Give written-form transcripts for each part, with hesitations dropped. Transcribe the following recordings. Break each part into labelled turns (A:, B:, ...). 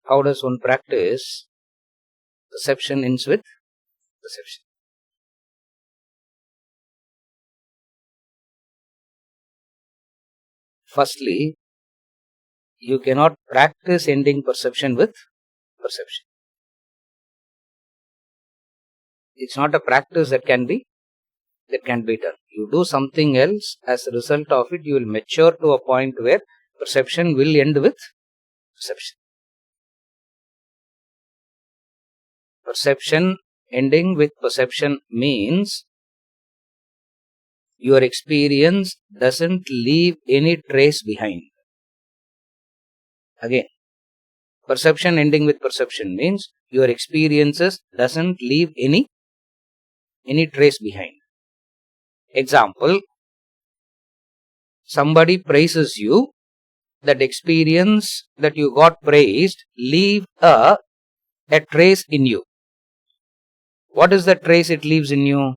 A: How does one practice? Perception ends with perception. Firstly, you cannot practice ending perception with perception. It's not a practice that can be done. You do something else, as a result of it, you will mature to a point where perception will end with perception. Perception ending with perception means your experience doesn't leave any trace behind. Again, perception ending with perception means your experiences doesn't leave any trace behind. Example, somebody praises you, that experience that you got praised leave a trace in you. What is the trace it leaves in you?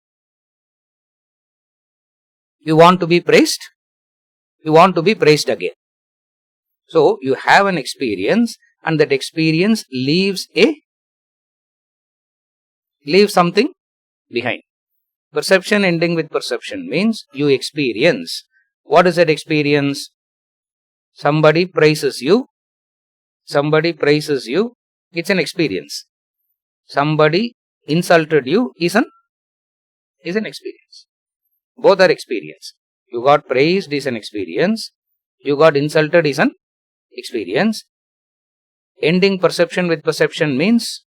A: You want to be praised? You want to be praised again. So, you have an experience, and that experience leaves something behind. Perception ending with perception means you experience. What is that experience? Somebody praises you. Somebody praises you. It's an experience. Somebody insulted you is an experience. Both are experience. You got praised is an experience. You got insulted is an experience. Ending perception with perception means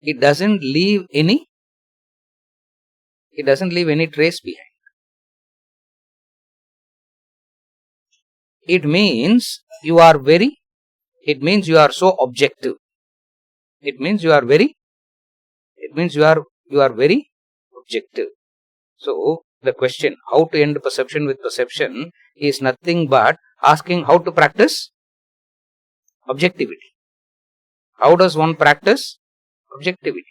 A: it doesn't leave any trace behind. It means you are so objective. It means you are very objective. So, the question, how to end perception with perception, is nothing but asking how to practice objectivity. How does one practice objectivity?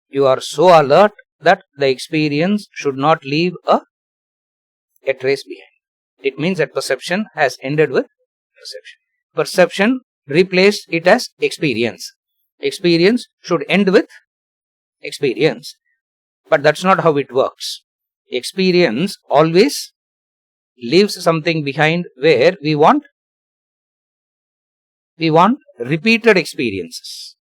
A: You are so alert that the experience should not leave a trace behind. It means that perception has ended with perception. Perception replaced it as experience. Experience should end with experience. But that's not how it works. Experience always leaves something behind where we want repeated experiences.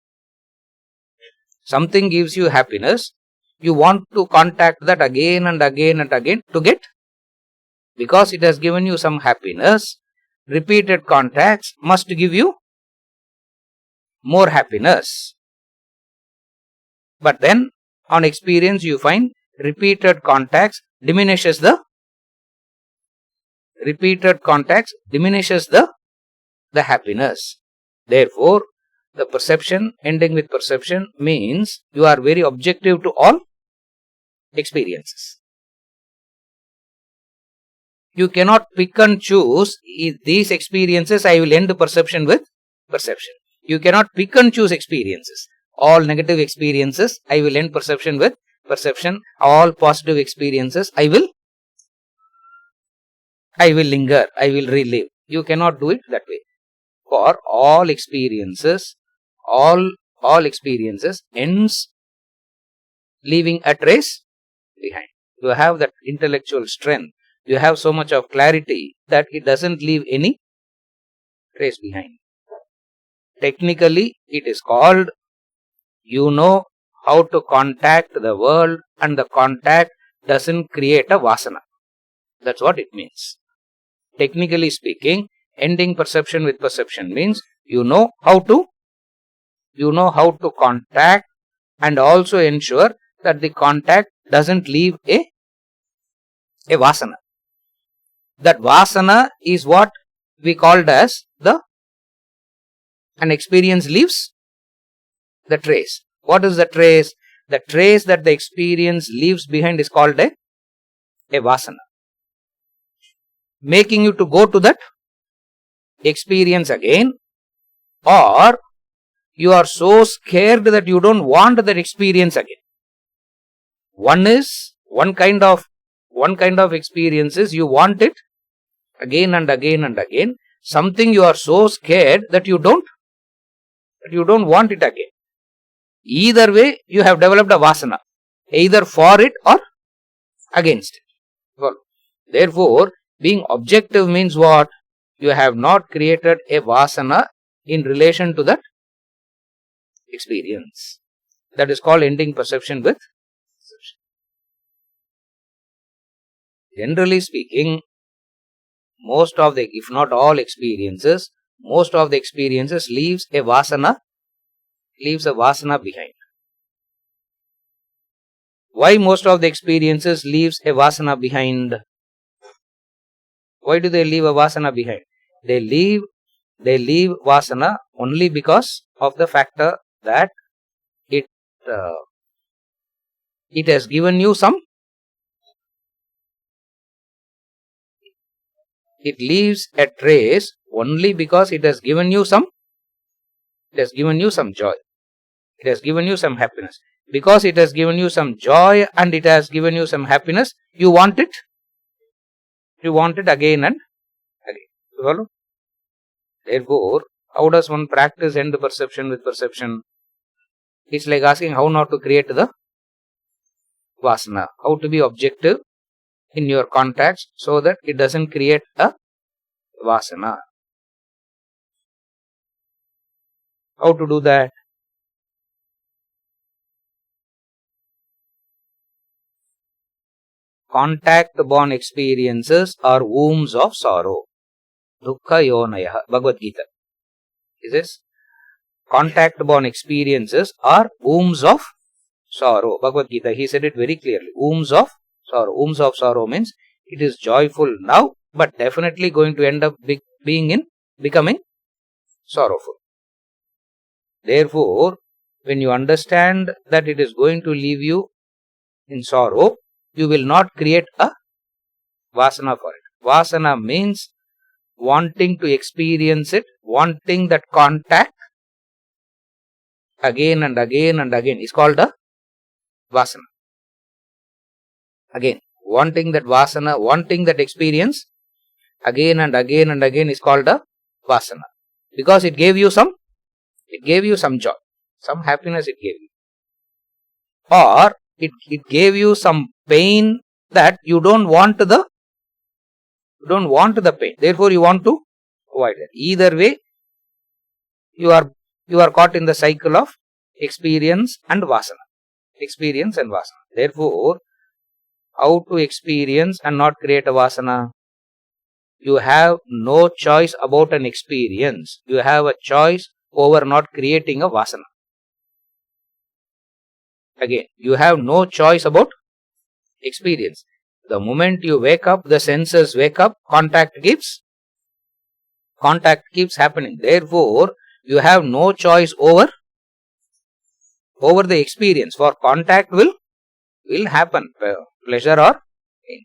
A: Something gives you happiness. You want to contact that again and again and again to get, because it has given you some happiness. Repeated contacts must give you more happiness. But then on experience you find repeated contacts diminishes the happiness. Therefore, the perception ending with perception means you are very objective to all experiences. You cannot pick and choose these experiences. I will end perception with perception. You cannot pick and choose experiences. All negative experiences, I will end perception with perception. All positive experiences, I will linger, I will relive. You cannot do it that way. For all experiences ends leaving a trace behind. You have that intellectual strength. You have so much of clarity that it doesn't leave any trace behind. Technically, it is called, you know how to contact the world, and the contact doesn't create a vasana. That's what it means. Technically speaking, ending perception with perception means you know how to contact, and also ensure that the contact doesn't leave a vasana. That vasana is what we called as an experience leaves the trace. What is the trace? The trace that the experience leaves behind is called a vasana. Making you to go to that experience again, or you are so scared that you don't want that experience again. One kind of experiences you want it again and again and again. Something you are so scared that you don't want it again. Either way, you have developed a vasana, either for it or against it. Well, therefore, being objective means what? You have not created a vasana in relation to that experience. That is called ending perception with perception. Generally speaking, most of the, if not all experiences, most of the experiences leaves a vasana behind. Why most of the experiences leaves a vasana behind? Why do they leave a vasana behind? They leave vasana only because of the factor that it has given you some. It leaves a trace only because it has given you some. It has given you some joy. It has given you some happiness. Because it has given you some joy and it has given you some happiness, you want it. You want it again and again. You follow? Therefore, how does one practice end perception with perception? It's like asking how not to create the vasana. How to be objective in your contacts so that it doesn't create a vasana. How to do that? Contact-born experiences are wombs of sorrow. Dukkha yonaya. Bhagavad Gita. Is this? Contact-born experiences are wombs of sorrow. Bhagavad Gita, he said it very clearly. Wombs of sorrow. Wombs of sorrow means it is joyful now, but definitely going to end up becoming sorrowful. Therefore, when you understand that it is going to leave you in sorrow, you will not create a vasana for it. Vasana means wanting to experience it, wanting that contact again and again and again is called a vasana. Again, wanting that vasana, wanting that experience again and again and again is called a vasana. Because it gave you some joy, some happiness it gave you. Or it gave you some pain that you don't want the pain. Therefore, you want to avoid it. Either way, you are caught in the cycle of experience and vasana. Experience and vasana. Therefore, how to experience and not create a vasana? You have no choice about an experience. You have a choice over not creating a vasana. Again, you have no choice about experience. The moment you wake up, the senses wake up, contact keeps happening. Therefore, you have no choice over the experience. For contact will happen, pleasure or pain.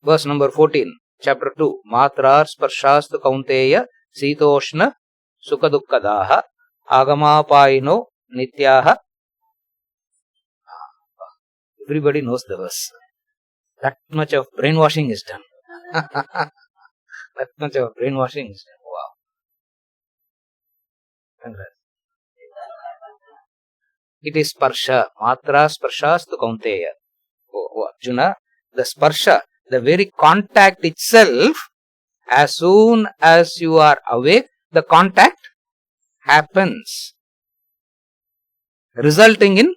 A: Verse number 14, chapter 2. Matrar sparshastu kaunteya sitoshna sukha dukkadaha agamapaino nityaha. Everybody knows the verse. That much of brainwashing is done. That much of brainwashing is done. Wow. Congrats. It is sparsha. Matra sparshastu kaunteya. Oh, Arjuna, the sparsha, the very contact itself, as soon as you are awake, the contact happens, resulting in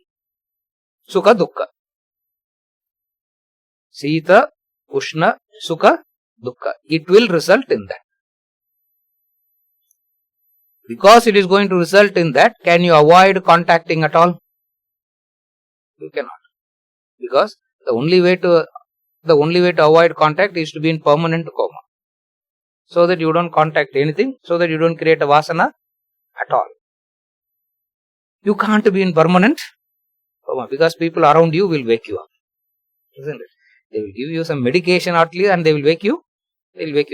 A: sukha dukkha. Sita, Ushna, Sukha, Dukkha. It will result in that. Because it is going to result in that, can you avoid contacting at all? You cannot. Because the only way to avoid contact is to be in permanent coma. So that you don't contact anything, so that you don't create a vasana at all. You can't be in permanent coma because people around you will wake you up. Isn't it? They will give you some medication at least and they will wake you.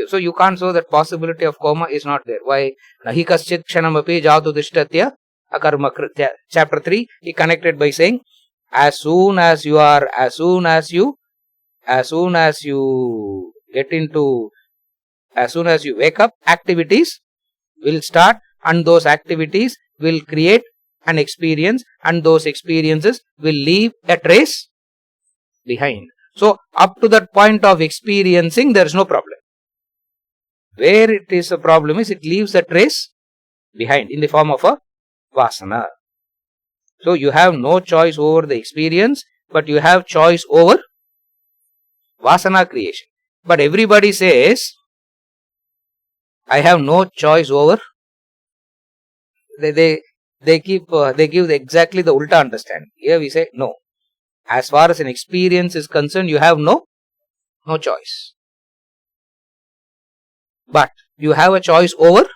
A: So you can't show that possibility of coma is not there. Why? Nahi kaschit kshanam api jatu dishtatya akarma kritya. Chapter 3, he connected by saying, As soon as you wake up, activities will start, and those activities will create an experience, and those experiences will leave a trace behind. So up to that point of experiencing, there is no problem. Where it is a problem is it leaves a trace behind in the form of a vasana. So you have no choice over the experience, but you have choice over vasana creation. But everybody says, I have no choice over. They give exactly the ulta understanding. Here we say no. As far as an experience is concerned, you have no choice. But you have a choice over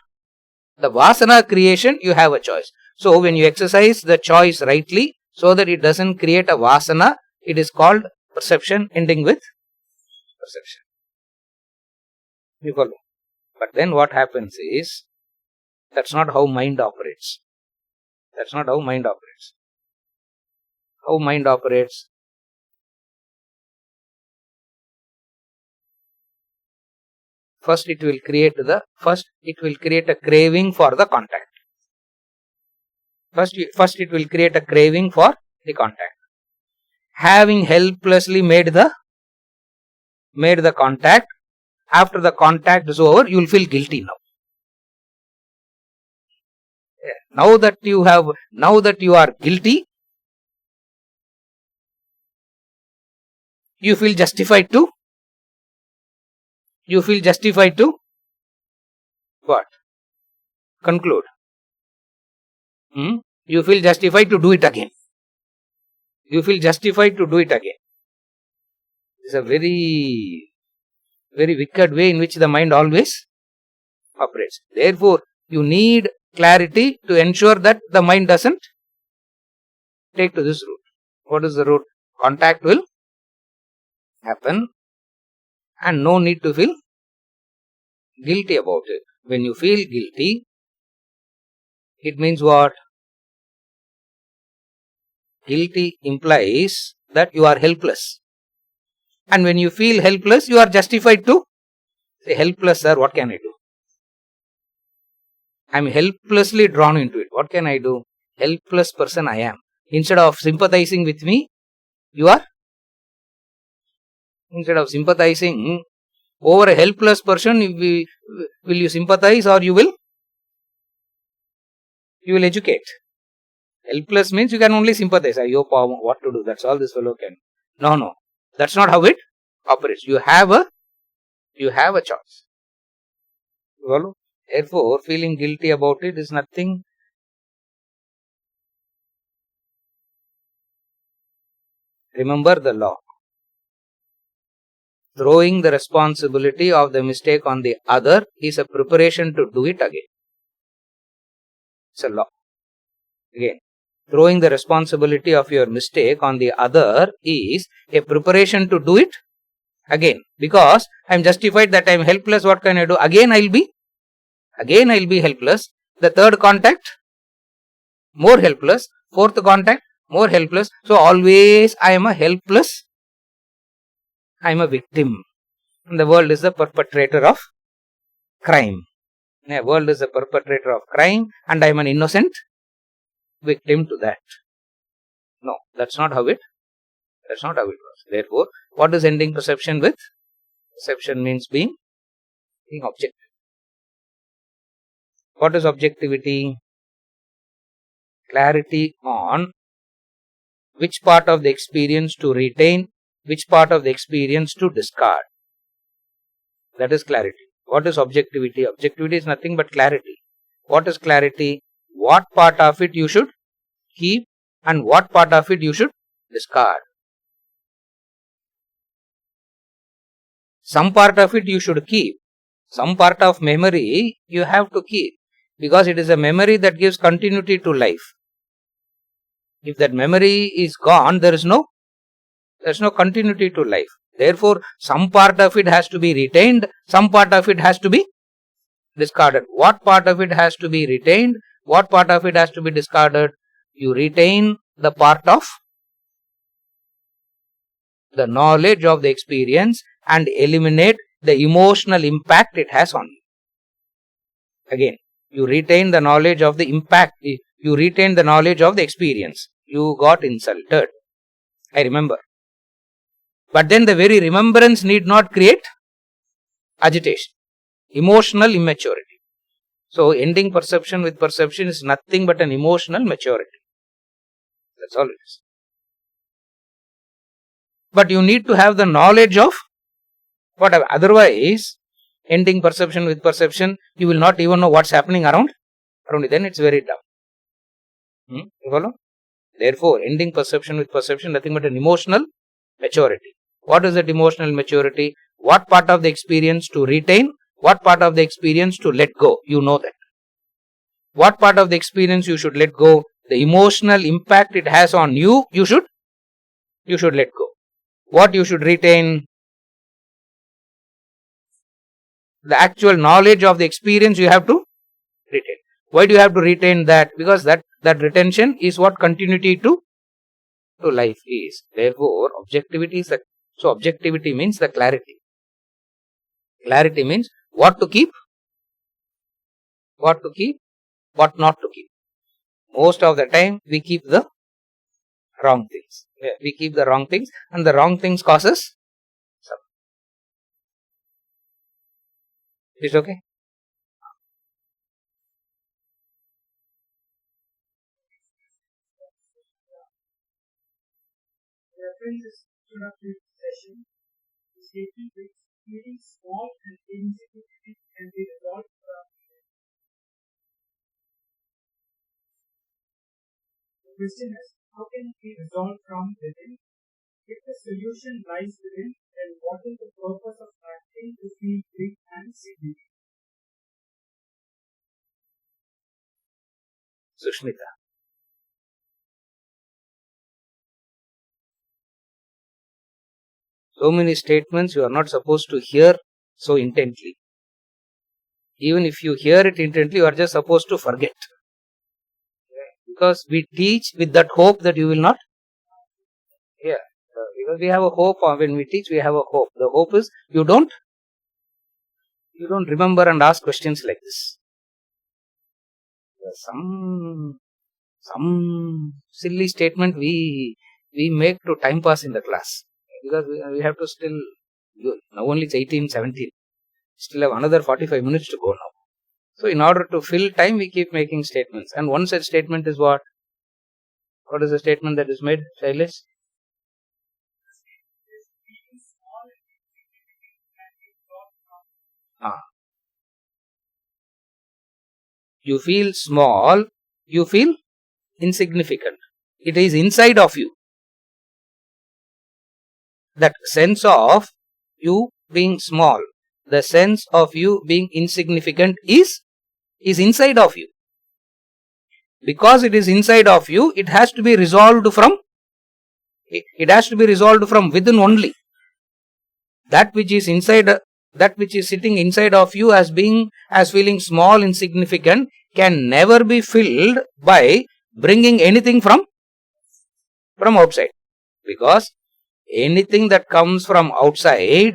A: the vasana creation. You have a choice. So when you exercise the choice rightly, so that it doesn't create a vasana, it is called perception ending with perception. You follow? But then what happens is, that's not how mind operates. That's not how mind operates. How mind operates? First it will create a craving for the contact. First it will create a craving for the contact. Having helplessly made the contact, after the contact is over, you will feel guilty now. Now that you are guilty, you feel justified to what? Conclude. You feel justified to do it again. It's a very, very wicked way in which the mind always operates. Therefore, you need clarity to ensure that the mind doesn't take to this route. What is the route? Contact will happen and no need to feel guilty about it. When you feel guilty, it means what? Guilty implies that you are helpless. And when you feel helpless, you are justified to say, helpless, sir, what can I do? I am helplessly drawn into it. What can I do? Helpless person I am. Instead of sympathizing with me, instead of sympathizing over a helpless person, will you sympathize or you will educate? Helpless means you can only sympathize. What to do? That's all this fellow can. No. That's not how it operates. You have a choice. Follow? Therefore, feeling guilty about it is nothing. Remember the law. Throwing the responsibility of the mistake on the other is a preparation to do it again. It's a law. Again, throwing the responsibility of your mistake on the other is a preparation to do it again. Because I am justified that I am helpless, what can I do? Again I will be helpless. The third contact, more helpless. Fourth contact, more helpless. So always I am a helpless. I am a victim. And the world is the perpetrator of crime. The world is the perpetrator of crime and I am an innocent victim to that. No, that's not how it works. Therefore, what is ending perception with? Perception means being objective. What is objectivity? Clarity on which part of the experience to retain, which part of the experience to discard. That is clarity. What is objectivity? Objectivity is nothing but clarity. What is clarity? What part of it you should keep and what part of it you should discard. Some part of it you should keep. Some part of memory you have to keep, because it is a memory that gives continuity to life. If that memory is gone, there is no continuity to life. Therefore, some part of it has to be retained, some part of it has to be discarded. What part of it has to be retained? What part of it has to be discarded? You retain the part of the knowledge of the experience and eliminate the emotional impact it has on you. Again, you retain the knowledge of the impact, you retain the knowledge of the experience. You got insulted. I remember. But then the very remembrance need not create agitation, emotional immaturity. So, ending perception with perception is nothing but an emotional maturity. That's all it is. But you need to have the knowledge of whatever. Otherwise, ending perception with perception, you will not even know what's happening around you. Then it's very dumb. You follow? Therefore, ending perception with perception, nothing but an emotional maturity. What is that emotional maturity? What part of the experience to retain? What part of the experience to let go? You know that. What part of the experience you should let go? The emotional impact it has on you, you should let go. What you should retain? The actual knowledge of the experience you have to retain. Why do you have to retain that? Because that retention is what continuity to life is. Therefore, objectivity is so objectivity means the clarity. Clarity means what to keep, what not to keep. Most of the time we keep the wrong things. We keep the wrong things, and the wrong things causes suffering. Is okay?
B: References introductory session. The statement which feeling small and insignificant can be resolved from within. The question is, how can it be resolved from within? If the solution lies within, then what is the purpose of acting to feel big and significant?
A: Sushmita. So many statements you are not supposed to hear so intently. Even if you hear it intently, you are just supposed to forget. Because we teach with that hope that you will not. Because we have a hope. When we teach, we have a hope. The hope is you don't remember and ask questions like this. Some silly statement we make to time pass in the class. Because we have to still, now only it's 18, 17. Still have another 45 minutes to go now. So in order to fill time, we keep making statements. And one such statement is what? What is the statement that is made, Shailesh? You feel small, you feel insignificant. It is inside of you. That sense of you being small, the sense of you being insignificant is inside of you. Because it is inside of you, it has to be resolved from within only. That which is inside, that which is sitting inside of you as feeling small, insignificant, can never be filled by bringing anything from outside. Because anything that comes from outside,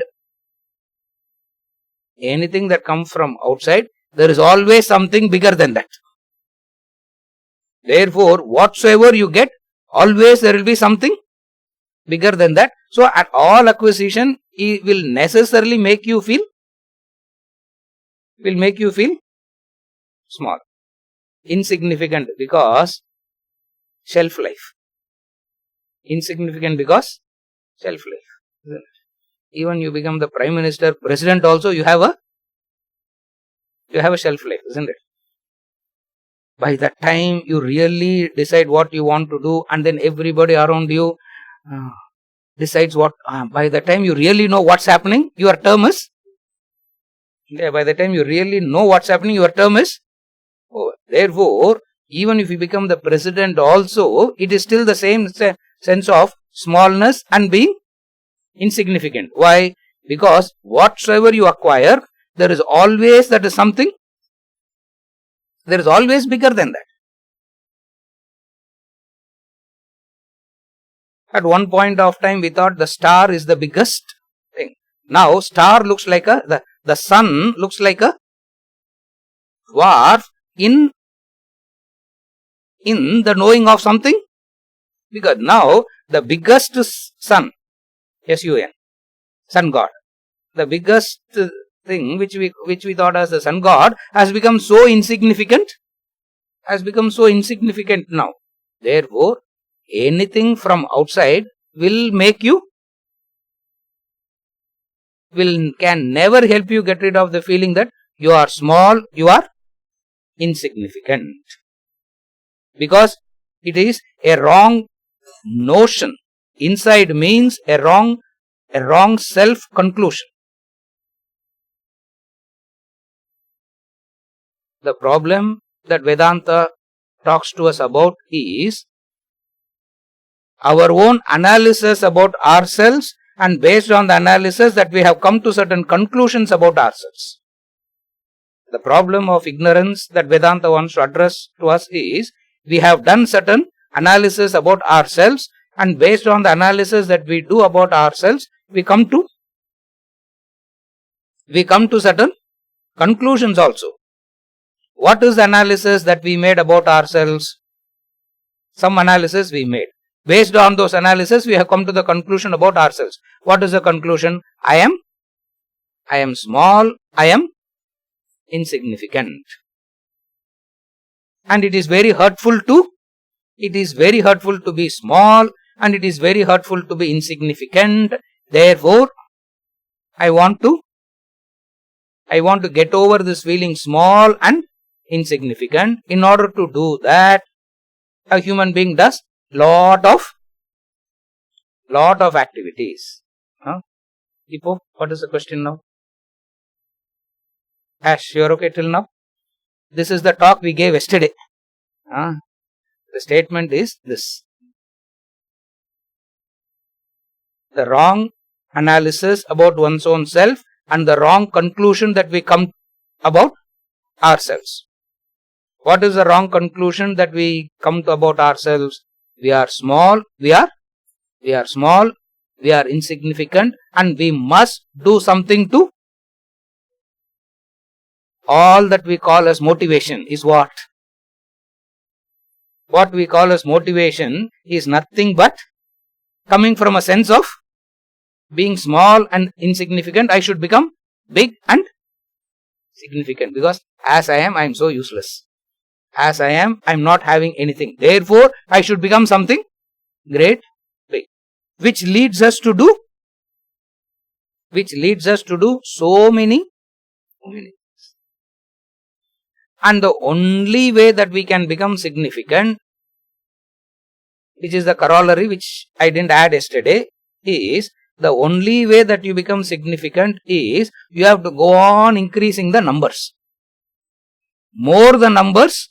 A: there is always something bigger than that. Therefore, whatsoever you get, always there will be something bigger than that. So, at all acquisition, it will necessarily make you feel small, insignificant, because shelf life. Insignificant because shelf life. Even you become the Prime Minister, President also, you have a shelf life, isn't it? By that time, you really decide what you want to do, and then everybody around you decides what. By the time you really know what's happening, your term is. By the time you really know what's happening, your term is over. Therefore, even if you become the president also, it is still the same sense of smallness and being insignificant. Why? Because whatsoever you acquire, there is always something. There is always bigger than that. At one point of time, we thought the star is the biggest thing. Now, star looks like the sun looks like a dwarf in the knowing of something. Because now, the biggest sun, S-U-N, sun god, the biggest thing which we thought as the sun god has become so insignificant, now. Therefore, anything from outside will make you, can never help you get rid of the feeling that you are small, you are insignificant. Because it is a wrong notion. Inside means a wrong self-conclusion. The problem that Vedanta talks to us about is our own analysis about ourselves, and based on the analysis that we have come to certain conclusions about ourselves. The problem of ignorance that Vedanta wants to address to us is we have done certain analysis about ourselves, and based on the analysis that we do about ourselves, we come to certain conclusions also. What is the analysis that we made about ourselves? Some analysis we made. Based on those analysis, we have come to the conclusion about ourselves. What is the conclusion? I am small, I am insignificant. And it is very hurtful to be small, and it is very hurtful to be insignificant. Therefore, I want to get over this feeling small and insignificant. In order to do that, a human being does lot of activities. Ipo, what is the question now? Ash, you are okay till now? This is the talk we gave yesterday. The statement is this: the wrong analysis about one's own self and the wrong conclusion that we come about ourselves. What is the wrong conclusion that we come to about ourselves? We are small, we are insignificant, and we must do something to. All that we call as motivation is what? What we call as motivation is nothing but coming from a sense of being small and insignificant. I should become big and significant, because as I am so useless. As I am not having anything. Therefore, I should become something great, big. Which leads us to do so many. And the only way that we can become significant, which is the corollary which I didn't add yesterday, is the only way that you become significant is you have to go on increasing the numbers. More the numbers,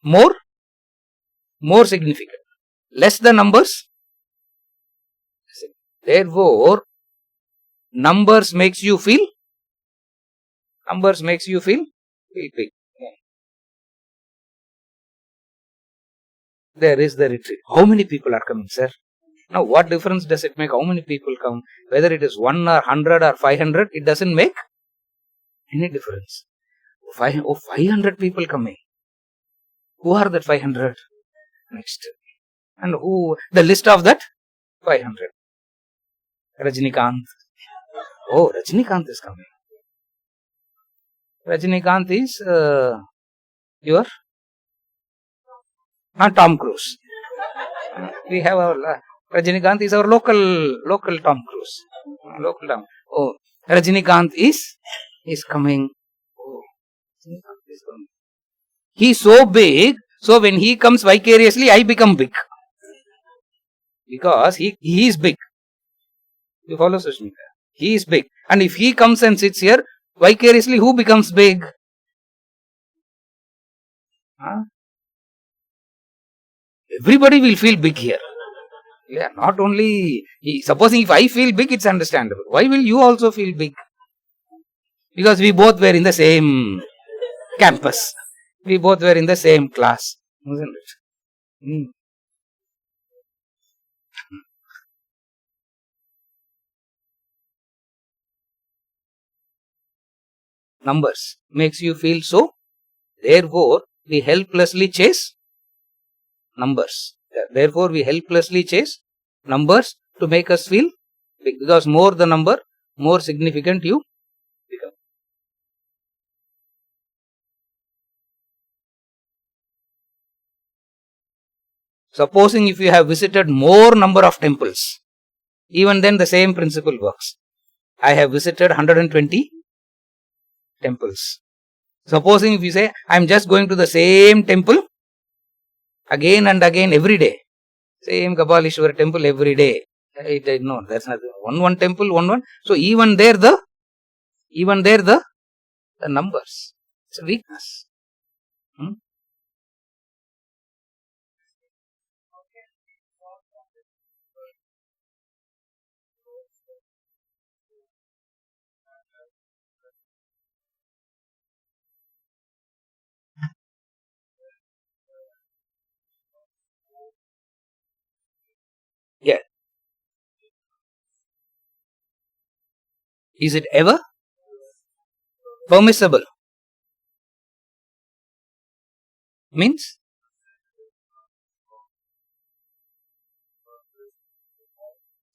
A: more significant. Less the numbers. Therefore, numbers makes you feel big. There is the retreat. How many people are coming, sir? Now, what difference does it make how many people come? Whether it is 1 or 100 or 500, it doesn't make any difference. 500 people coming. Who are that 500? Next. And who? The list of that 500. Rajinikanth. Oh, Rajinikanth is coming. Rajinikanth is your Tom Cruise. We have our Rajinikanth is our local Tom Cruise. Local Tom. Oh, Rajinikanth is coming. Oh, Rajinikanth is coming. He is so big, so when he comes vicariously, I become big. Because he is big. You follow Sushmita? He is big. And if he comes and sits here, vicariously, who becomes big? Everybody will feel big here. Yeah, not only, supposing if I feel big, it's understandable. Why will you also feel big? Because we both were in the same campus. We both were in the same class. Isn't it? numbers makes you feel so. Therefore, we helplessly chase numbers. Therefore, we helplessly chase numbers to make us feel big, because more the number, more significant you become. Supposing if you have visited more number of temples, even then the same principle works. I have visited 120 temples. Supposing if you say, I am just going to the same temple again and again every day. Same Kapalishwara temple every day. No, that's not one temple, one. So even there the numbers. It's a weakness. Yeah. Is it ever permissible? Means?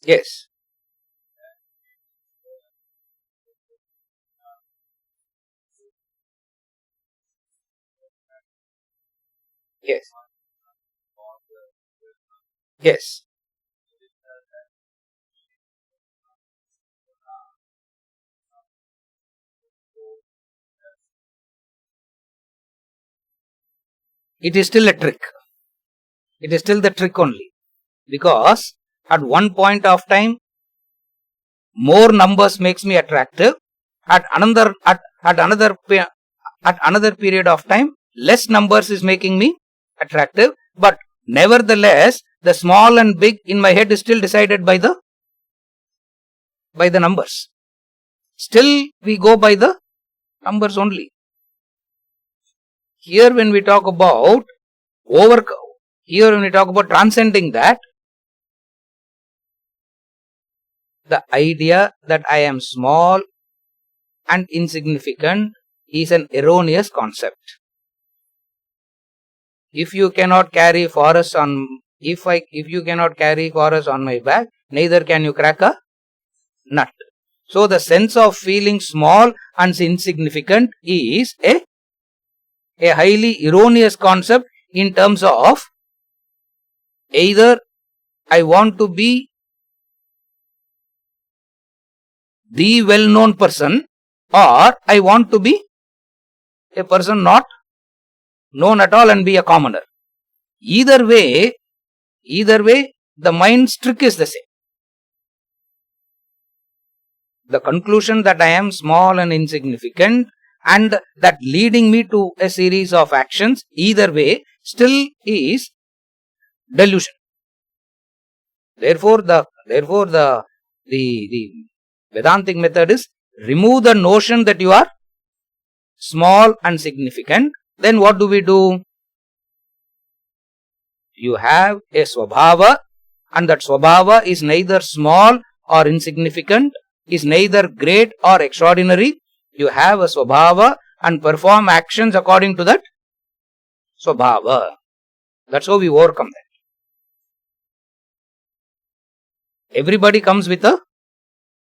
A: Yes. Yes. Yes. It is still a trick. It is still the trick only. Because at one point of time, more numbers makes me attractive. At another period of time, less numbers is making me attractive. But nevertheless, the small and big in my head is still decided by the numbers. Still we go by the numbers only. Here when we talk about transcending that, the idea that I am small and insignificant is an erroneous concept. If you cannot carry forest on my back, neither can you crack a nut. So the sense of feeling small and insignificant is a highly erroneous concept in terms of either I want to be the well-known person, or I want to be a person not known at all and be a commoner. Either way, the mind's trick is the same. The conclusion that I am small and insignificant, and that leading me to a series of actions, either way, still is delusion. Therefore, the Vedantic method is remove the notion that you are small and significant. Then what do we do? You have a swabhava, and that swabhava is neither small or insignificant, is neither great or extraordinary. You have a swabhava and perform actions according to that swabhava. That's how we overcome that. Everybody comes with a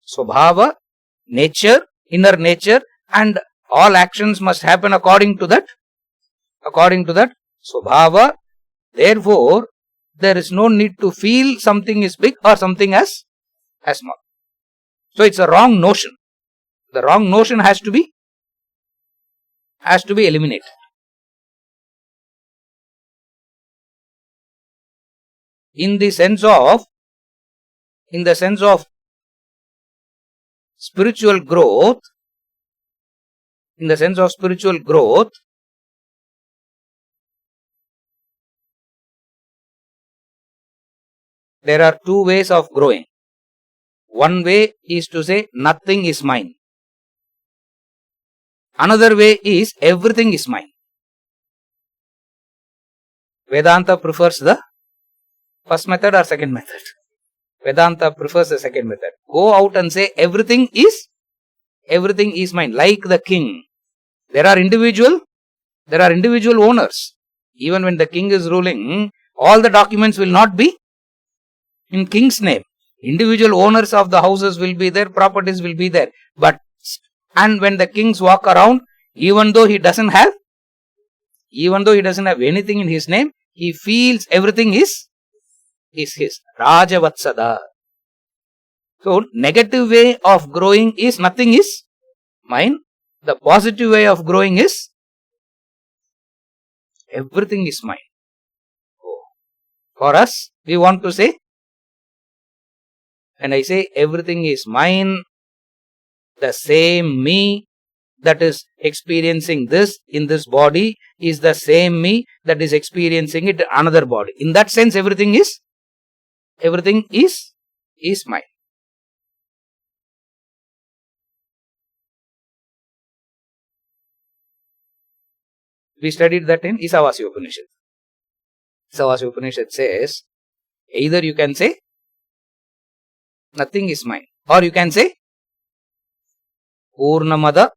A: swabhava, nature, inner nature, and all actions must happen according to that swabhava. Therefore, there is no need to feel something is big or something as small. So it's a wrong notion. The wrong notion has to be eliminated. In the sense of spiritual growth, there are two ways of growing. One way is to say nothing is mine. Another way is everything is mine. Vedanta prefers the first method or second method? Vedanta prefers the second method. Go out and say everything is mine, like the king. There are individual owners. Even when the king is ruling, all the documents will not be in king's name. Individual owners of the houses will be there, properties will be there. And when the kings walk around, even though he doesn't have anything in his name, he feels everything is his. Rajavatsada. So, negative way of growing is nothing is mine. The positive way of growing is everything is mine. For us, we want to say, when I say everything is mine, the same me that is experiencing this in this body is the same me that is experiencing it in another body. In that sense, everything is mine. We studied that in Isavasya Upanishad. Isavasya Upanishad says, either you can say, nothing is mine, or you can say, Purnamada,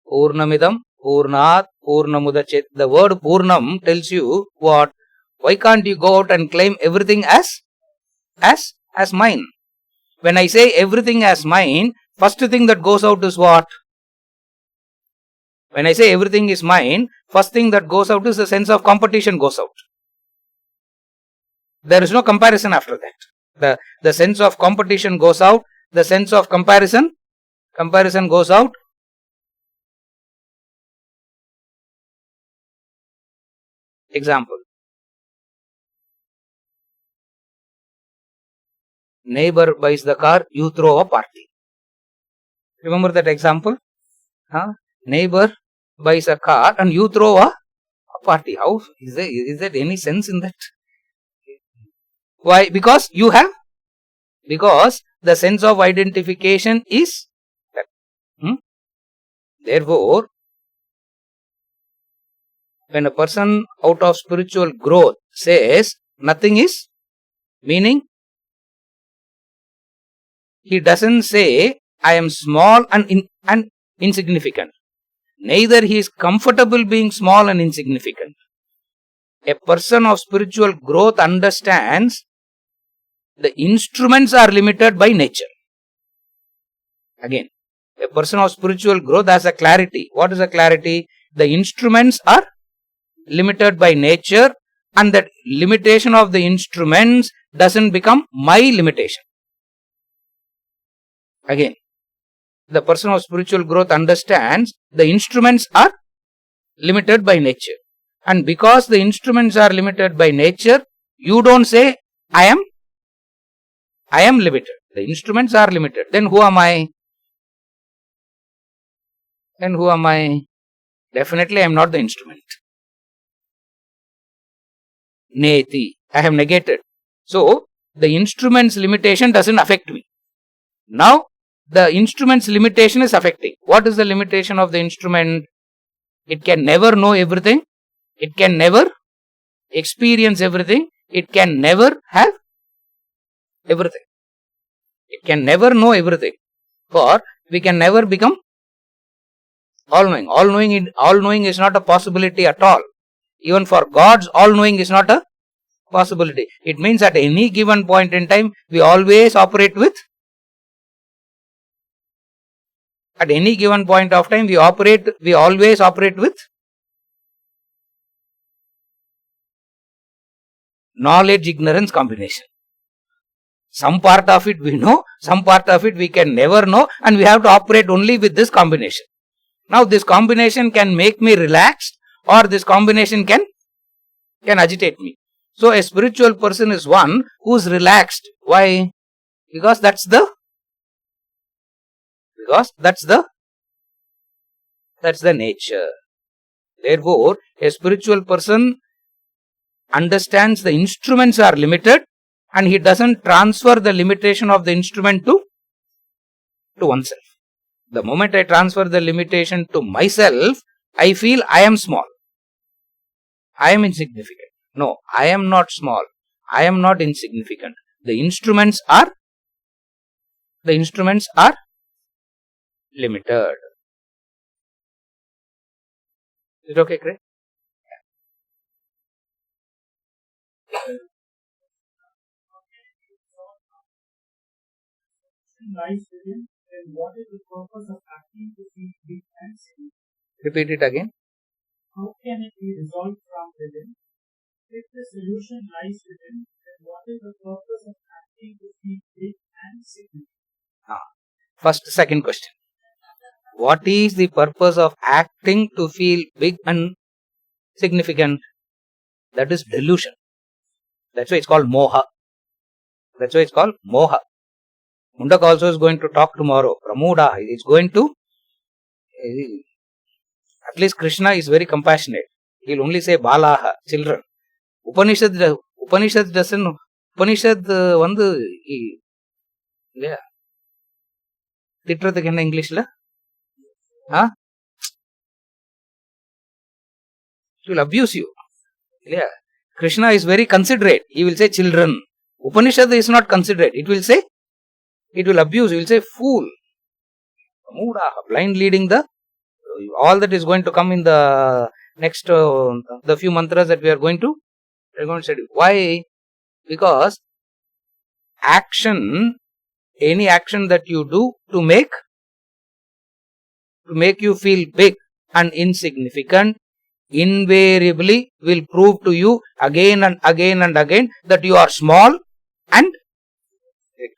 A: Purnamidam, Purnat, Purnamudachet. The word Purnam tells you what? Why can't you go out and claim everything as mine? When I say everything as mine, first thing that goes out is what? When I say everything is mine, first thing that goes out is the sense of competition goes out. There is no comparison after that. The sense of competition goes out. The sense of comparison goes out. Example. Neighbor buys the car, you throw a party. Remember that example? Neighbor buys a car and you throw a party. How is there any sense in that? Why? Because the sense of identification is that. Therefore, when a person out of spiritual growth says nothing is, meaning he doesn't say I am small and insignificant. Neither he is comfortable being small and insignificant. A person of spiritual growth understands the instruments are limited by nature. Again, a person of spiritual growth has a clarity. What is a clarity? The instruments are limited by nature, and that limitation of the instruments doesn't become my limitation. Again, the person of spiritual growth understands the instruments are limited by nature. And because the instruments are limited by nature, you don't say, I am limited. The instruments are limited. Then who am I? Definitely I am not the instrument. Neti. I have negated. So, the instrument's limitation doesn't affect me. Now, the instrument's limitation is affecting. What is the limitation of the instrument? It can never know everything. It can never experience everything. It can never have everything. It can never know everything. For we can never become all-knowing. All-knowing is not a possibility at all. Even for God's all-knowing is not a possibility. It means at any given point in time, we always operate with. At any given point of time, we always operate with knowledge-ignorance combination. Some part of it we know, some part of it we can never know, and we have to operate only with this combination. Now, this combination can make me relaxed, or this combination can agitate me. So, a spiritual person is one who is relaxed. Why? Because that's the nature. Therefore, a spiritual person understands the instruments are limited, and he doesn't transfer the limitation of the instrument to oneself. The moment I transfer the limitation to myself, I feel I am small. I am insignificant. No, I am not small. I am not insignificant. The instruments are limited. Is it okay, Craig?
B: Lies within, then what is the purpose of acting to feel big and silly?
A: Repeat it again.
B: How can it be resolved from within? If the solution lies within, then what is the purpose of acting to feel big and silly?
A: First, second question. What is the purpose of acting to feel big and significant? That is delusion. That's why it's called moha. That's why it's called moha. Mundak also is going to talk tomorrow. Pramuda is going to, at least Krishna is very compassionate. He'll only say balaha, children. Upanishad doesn't, Upanishad வந்து இல்லையா திட்டுறதுக்கு என்ன இங்கிலீஷ்ல It will abuse you. Yeah. Krishna is very considerate. He will say children. Upanishad is not considerate. It will say, it will abuse. It will say fool. Blind leading the, all that is going to come in the next, the few mantras that we are going to study. Why? Because action, any action that you do to make you feel big and insignificant, invariably will prove to you again and again and again that you are small and big.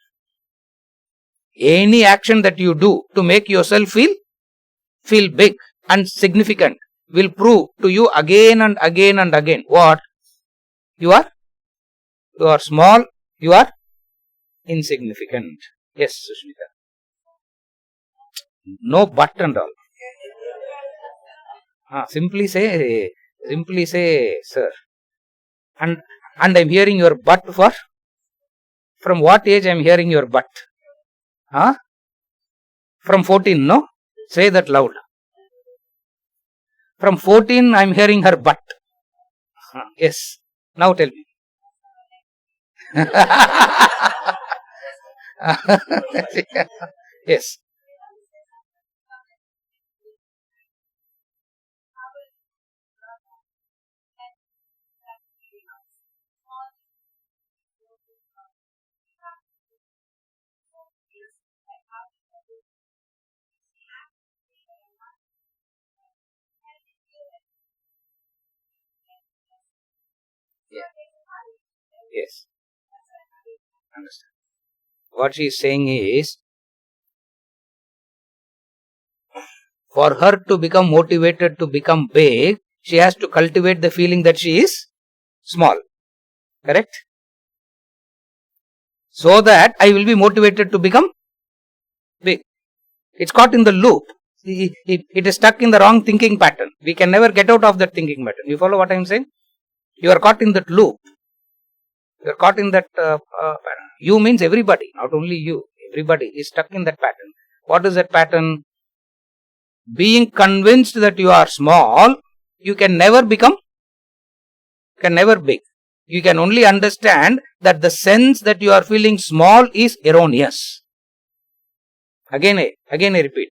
A: Any action that you do to make yourself feel big and significant will prove to you again and again and again what? You are small, you are insignificant. Yes, Sushmita. No but and all. Simply say, sir. And I'm hearing your but for? From what age I'm hearing your but? From 14, no? Say that loud. From 14 I'm hearing her but. Yes. Now tell me. Yes. Yes. Understand. What she is saying is, for her to become motivated to become big, she has to cultivate the feeling that she is small. Correct? So that I will be motivated to become big. It's caught in the loop. It is stuck in the wrong thinking pattern. We can never get out of that thinking pattern. You follow what I am saying? You are caught in that loop. You are caught in that pattern. You means everybody, not only you. Everybody is stuck in that pattern. What is that pattern? Being convinced that you are small, you can never become, can never big. You can only understand that the sense that you are feeling small is erroneous. Again I repeat.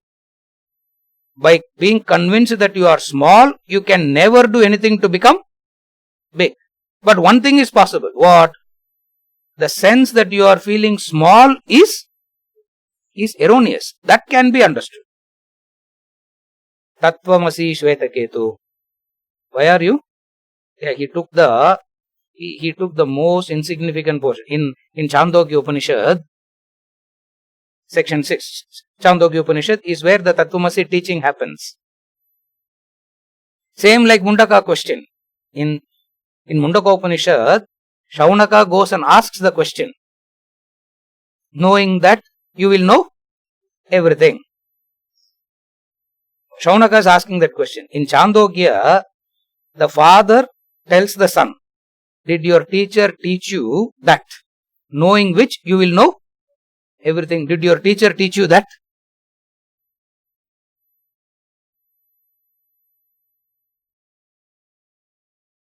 A: By being convinced that you are small, you can never do anything to become big. But one thing is possible. What? The sense that you are feeling small is erroneous. That can be understood. Tattvamasi Shvetaketu. Why are you? Yeah, he took the most insignificant portion. In Chandogya Upanishad, section 6, Chandogya Upanishad is where the Tattvamasi teaching happens. Same like Mundaka question. In Mundakopanishad, Shaunaka goes and asks the question, knowing that you will know everything. Shaunaka is asking that question. In Chandogya, the father tells the son, did your teacher teach you that? Knowing which you will know everything. Did your teacher teach you that?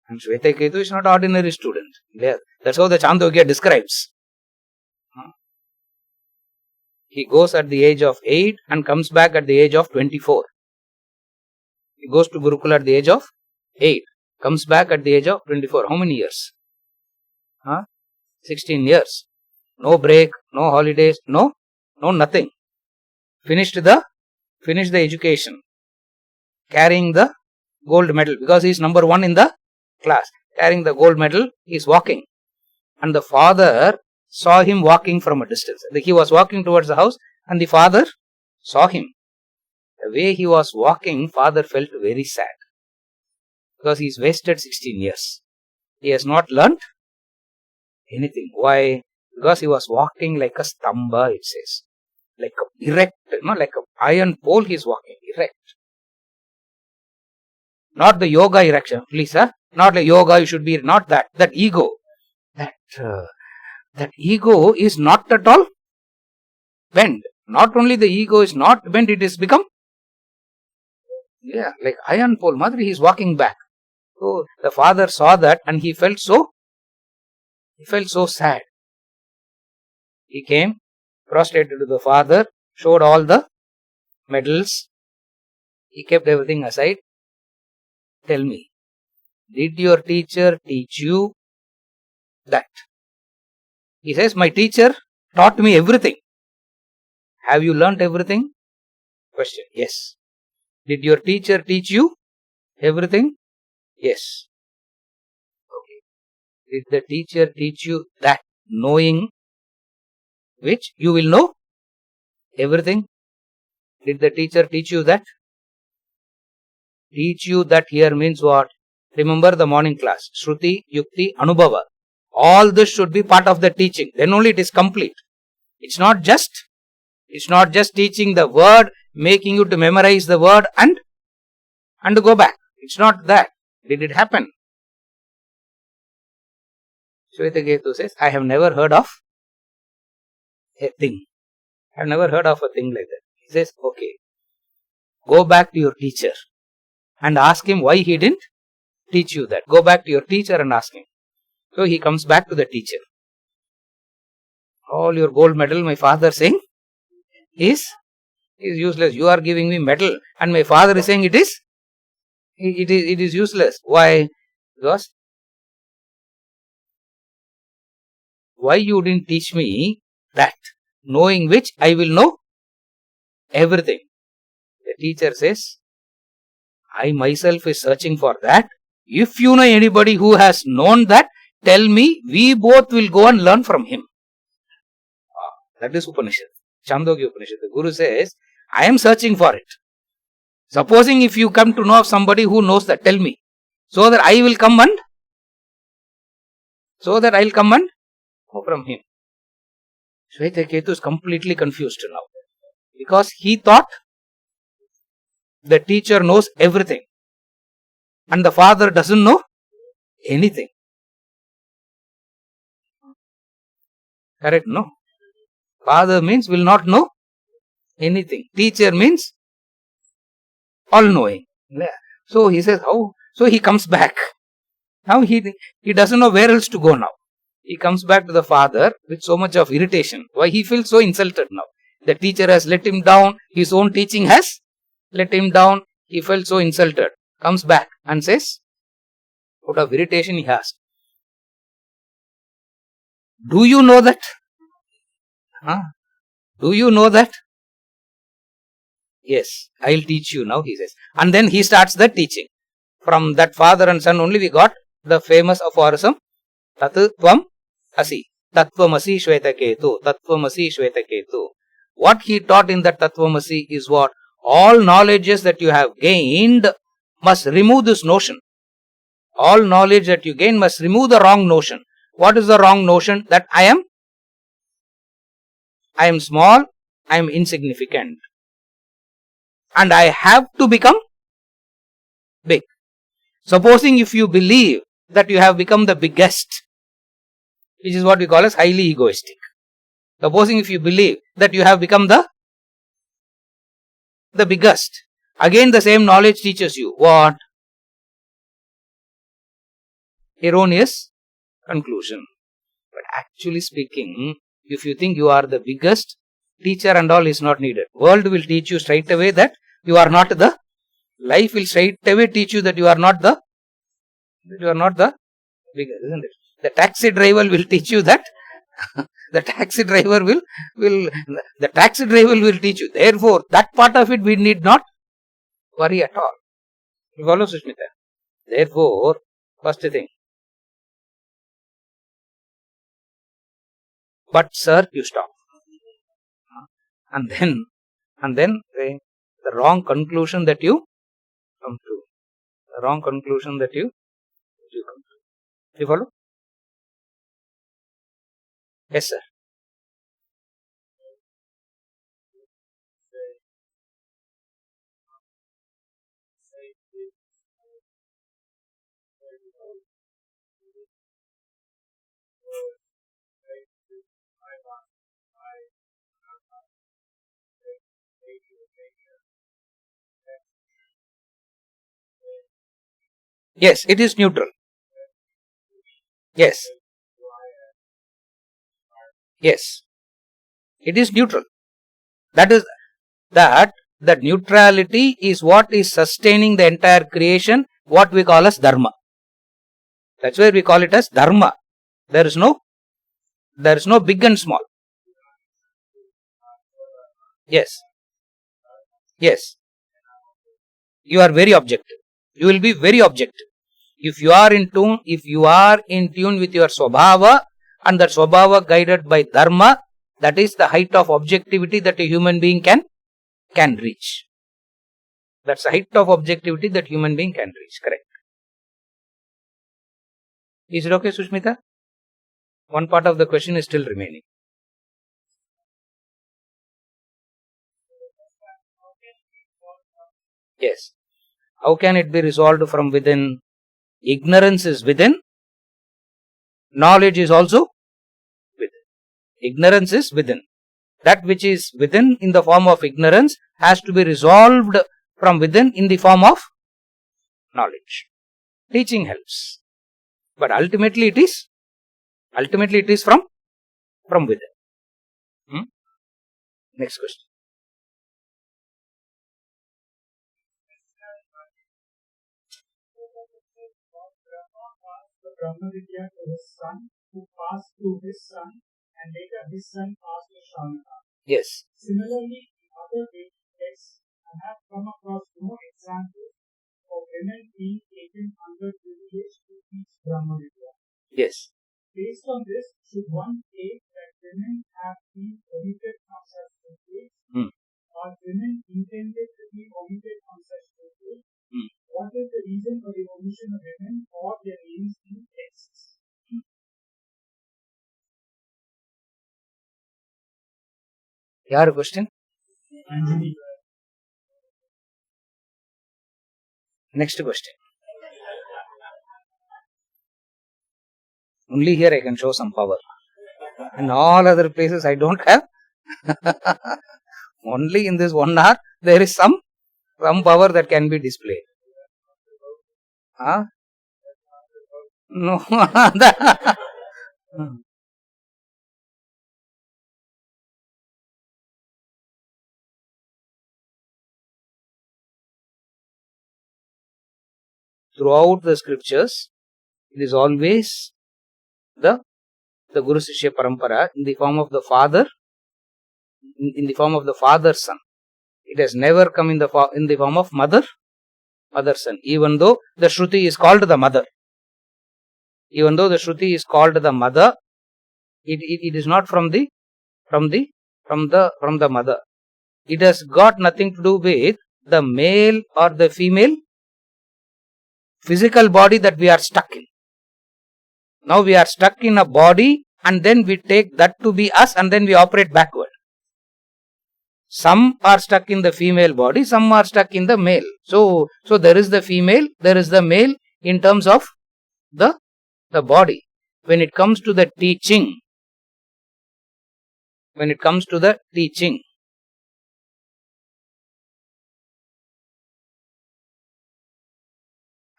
A: And Shvetaketu is not ordinary student. That's how the Chandogya describes. He goes at the age of 8 and comes back at the age of 24. He goes to Gurukula at the age of 8. Comes back at the age of 24. How many years? 16 years. No break, no holidays, no nothing. Finished the education. Carrying the gold medal, because he is number 1 in the class. Carrying the gold medal, he is walking. And the father saw him walking from a distance. He was walking towards the house and the father saw him. The way he was walking, father felt very sad. Because he has wasted 16 years. He has not learnt anything. Why? Because he was walking like a stamba, it says. Like a erect, like an iron pole he is walking, erect. Not the yoga erection, please, not like yoga, you should be, not that. That ego. That ego is not at all bent. Not only the ego is not bent, it is become, like iron pole. Madhuri, he is walking back. So the father saw that and he felt so sad. He came, prostrated to the father, showed all the medals. He kept everything aside. Tell me, did your teacher teach you that? He says, my teacher taught me everything. Have you learnt everything? Question, yes. Did your teacher teach you everything? Yes. Okay. Did the teacher teach you that, knowing which you will know everything? Did the teacher teach you that? Teach you that here means what? Remember the morning class. Shruti, Yukti, Anubhava. All this should be part of the teaching. Then only it is complete. It's not just teaching the word, making you to memorize the word and go back. It's not that. Did it happen? Shwetaketu says, I have never heard of a thing. I have never heard of a thing like that. He says, okay, go back to your teacher and ask him why he didn't teach you that. Go back to your teacher and ask him. So he comes back to the teacher. All your gold medal, my father saying, is useless. You are giving me medal and my father is saying it is useless. Why? Because why you didn't teach me that, knowing which I will know everything. The teacher says, I myself is searching for that. If you know anybody who has known that, tell me, we both will go and learn from him. That is Upanishad. Chandogya Upanishad. The Guru says, I am searching for it. Supposing if you come to know of somebody who knows that, tell me. So that I will come and go from him. Shwetaketu is completely confused now. Because he thought the teacher knows everything. And the father doesn't know anything. Correct? No. Father means will not know anything. Teacher means all knowing. So he says, how? So he comes back. Now he doesn't know where else to go now. He comes back to the father with so much of irritation. Why? He feels so insulted now. The teacher has let him down. His own teaching has let him down. He felt so insulted. Comes back and says, out of irritation he asked, do you know that? Do you know that? Yes, I'll teach you now, he says. And then he starts the teaching. From that father and son only we got the famous aphorism, Tat Tvam Asi. Tattvamasi Shwetaketu. Tattvamasi Shwetaketu. What he taught in that Tattvamasi is what? All knowledges that you have gained must remove this notion. All knowledge that you gain must remove the wrong notion. What is the wrong notion? That I am small, I am insignificant. And I have to become big. Supposing if you believe that you have become the biggest, which is what we call as highly egoistic. Supposing if you believe that you have become the biggest, again the same knowledge teaches you what? Erroneous conclusion. But actually speaking, if you think you are the biggest, teacher and all is not needed. World will teach you straight away that you are not the Life will straight away teach you that you are not the bigger, isn't it? The taxi driver will teach you that. The taxi driver will teach you. Therefore, that part of it we need not worry at all. You follow, Sushmita? Therefore, first thing. But sir, you stop. And then the wrong conclusion that you come to. The wrong conclusion that you come to. You follow? Yes, sir. Yes, it is neutral. Yes. Yes. It is neutral. That neutrality is what is sustaining the entire creation, what we call as dharma. That's why we call it as dharma. There is no big and small. Yes. Yes. You are very objective. You will be very objective. If you are in tune with your swabhava, and that swabhava guided by dharma, that is the height of objectivity that a human being can reach. That's the height of objectivity that human being can reach. Correct. Is it okay, Sushmita? One part of the question is still remaining. Yes. How can it be resolved from within? Ignorance is within. Knowledge is also within. Ignorance is within. That which is within in the form of ignorance has to be resolved from within in the form of knowledge. Teaching helps. But ultimately it is from within. Next question.
B: Brahma Vidya to his son, who passed to his son, and later his son passed to Shaunaka.
A: Yes.
B: Similarly, in other Vedic texts, I have come across no examples of women being taken under privilege to teach Brahma Vidya.
A: Yes.
B: Based on this, should one take that women have been omitted from such privilege? Are women intended to be omitted from such privilege? What is the reason for the omission of women or their names in texts?
A: Your question? Next question. Only here I can show some power. In all other places I don't have. Only in this 1 hour there is some power that can be displayed. No. Throughout the scriptures, it is always the Guru Sishya Parampara in the form of the father, in the form of the father's son. It has never come in the form of mother's son, even though the Shruti is called the mother. Even though the Shruti is called the mother, it is not from the mother. It has got nothing to do with the male or the female physical body that we are stuck in. Now we are stuck in a body, and then we take that to be us, and then we operate backward. Some are stuck in the female body, some are stuck in the male. So there is the female, there is the male in terms of the body. When it comes to the teaching,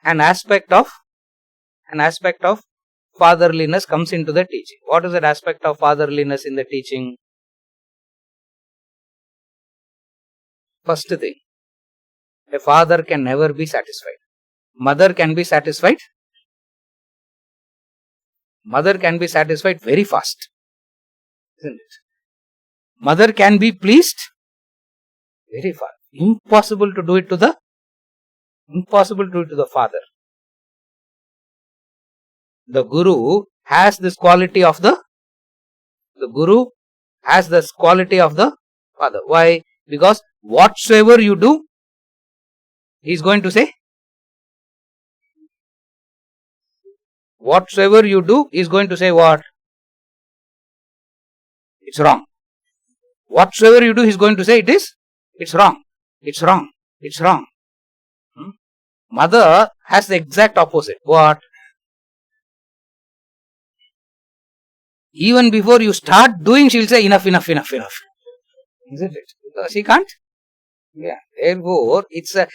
A: an aspect of fatherliness comes into the teaching. What is that aspect of fatherliness in the teaching? First thing, A father can never be satisfied. Mother can be satisfied. Mother can be satisfied very fast. Isn't it? Mother can be pleased very fast. Impossible to do it to the father. The Guru has this quality of the father. Why? Because whatsoever you do, he is going to say. Whatsoever you do, he is going to say what? It's wrong. Whatsoever you do, he is going to say it's wrong. It's wrong. It's wrong. Mother has the exact opposite. What? Even before you start doing, she will say enough. Isn't it? She can't. Yeah. Therefore, it's a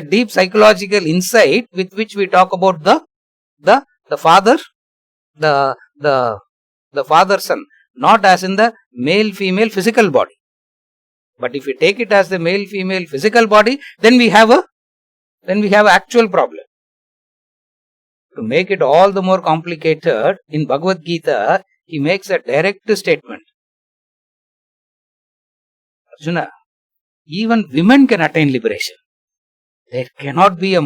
A: deep psychological insight with which we talk about the father, the father son, not as in the male female physical body. But if we take it as the male female physical body, then we have actual problem. To make it all the more complicated, in Bhagavad Gita, he makes a direct statement. Arjuna, even women can attain liberation. There cannot be a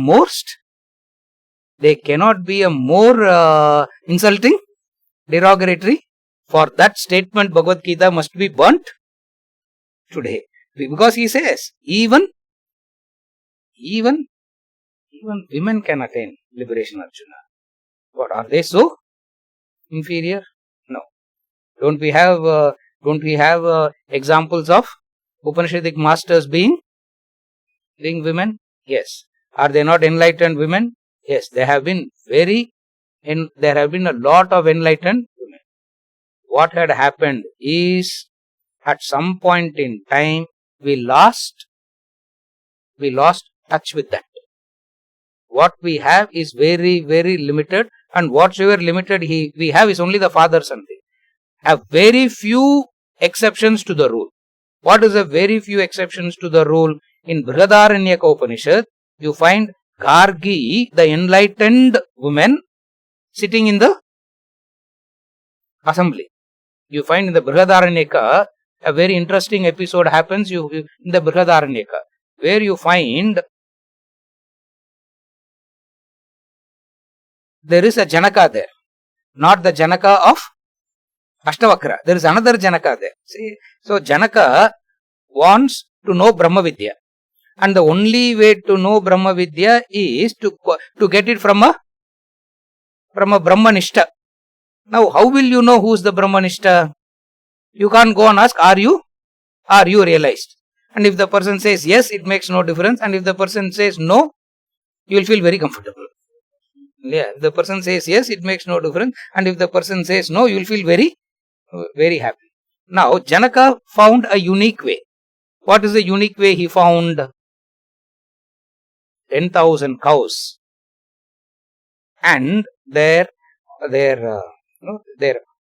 A: more insulting, derogatory. For that statement, Bhagavad Gita must be burnt today. Because he says, even women can attain liberation, Arjuna. What, are they so inferior? No. Don't we have examples of Upanishadic masters being women? Yes. Are they not enlightened women? Yes. There have been a lot of enlightened women. What had happened is, at some point in time, we lost touch with that. What we have is very, very limited, and whatsoever limited we have is only the father something. Have very few exceptions to the rule. What is the very few exceptions to the rule? In Upanishad, you find Gargi, the enlightened woman, sitting in the assembly. You find in the Brihadaranyaka, a very interesting episode happens in the Brihadaranyaka, where you find there is a Janaka there. Not the Janaka of Ashtavakra. There is another Janaka there. See? So Janaka wants to know Brahma Vidya. And the only way to know Brahma Vidya is to get it from a Brahmanishta. Now, how will you know who is the Brahmanishta? You can't go and ask, are you realized? And if the person says yes, it makes no difference. And if the person says no, you will feel very comfortable. Yeah, if the person says yes, it makes no difference. And if the person says no, you will feel very, very happy. Now, Janaka found a unique way. What is the unique way he found? 10,000 cows. And their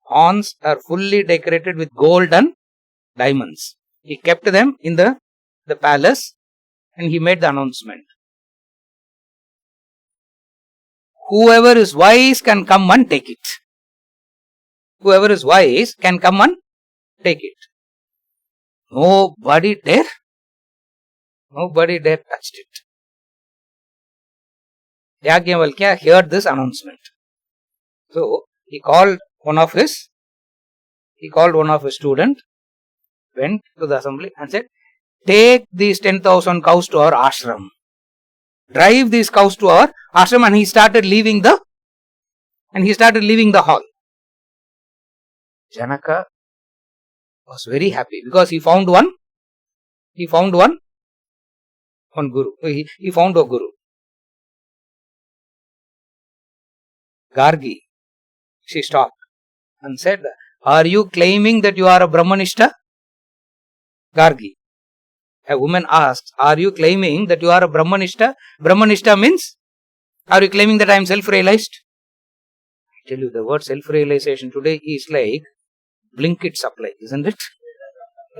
A: horns are fully decorated with gold and diamonds. He kept them in the palace, and he made the announcement. Whoever is wise can come and take it. Whoever is wise can come and take it. Nobody dare touched it. Yajnavalkya heard this announcement. So, he called one of his students, went to the assembly and said, take these 10,000 cows to our ashram. Drive these cows to our ashram, and he started leaving the hall. Janaka was very happy because he found one guru. He found a guru. Gargi, she stopped and said, are you claiming that you are a Brahmanishta? Gargi. A woman asked, are you claiming that you are a Brahmanishta? Brahmanishta means, are you claiming that I am self-realized? I tell you, the word self-realization today is like Blinkit supply, isn't it?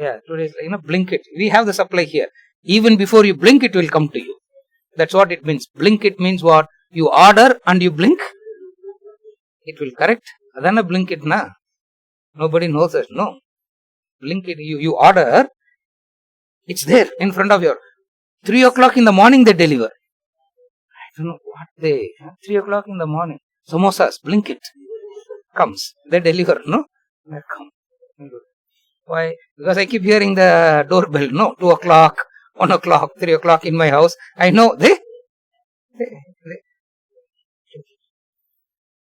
A: Yeah, today is like, Blinkit. We have the supply here. Even before you blink, it will come to you. That's what it means. Blink, it means what? You order and you blink. It will correct. Adana blink it na. Nobody knows it. No. Blink it. You order. It's there in front of your. 3 o'clock in the morning they deliver. I don't know what they. 3 o'clock in the morning. Samosas. Blink it. Comes. They deliver. No. They come. Why? Because I keep hearing the doorbell. No. 2 o'clock. 1 o'clock. 3 o'clock in my house. I know they.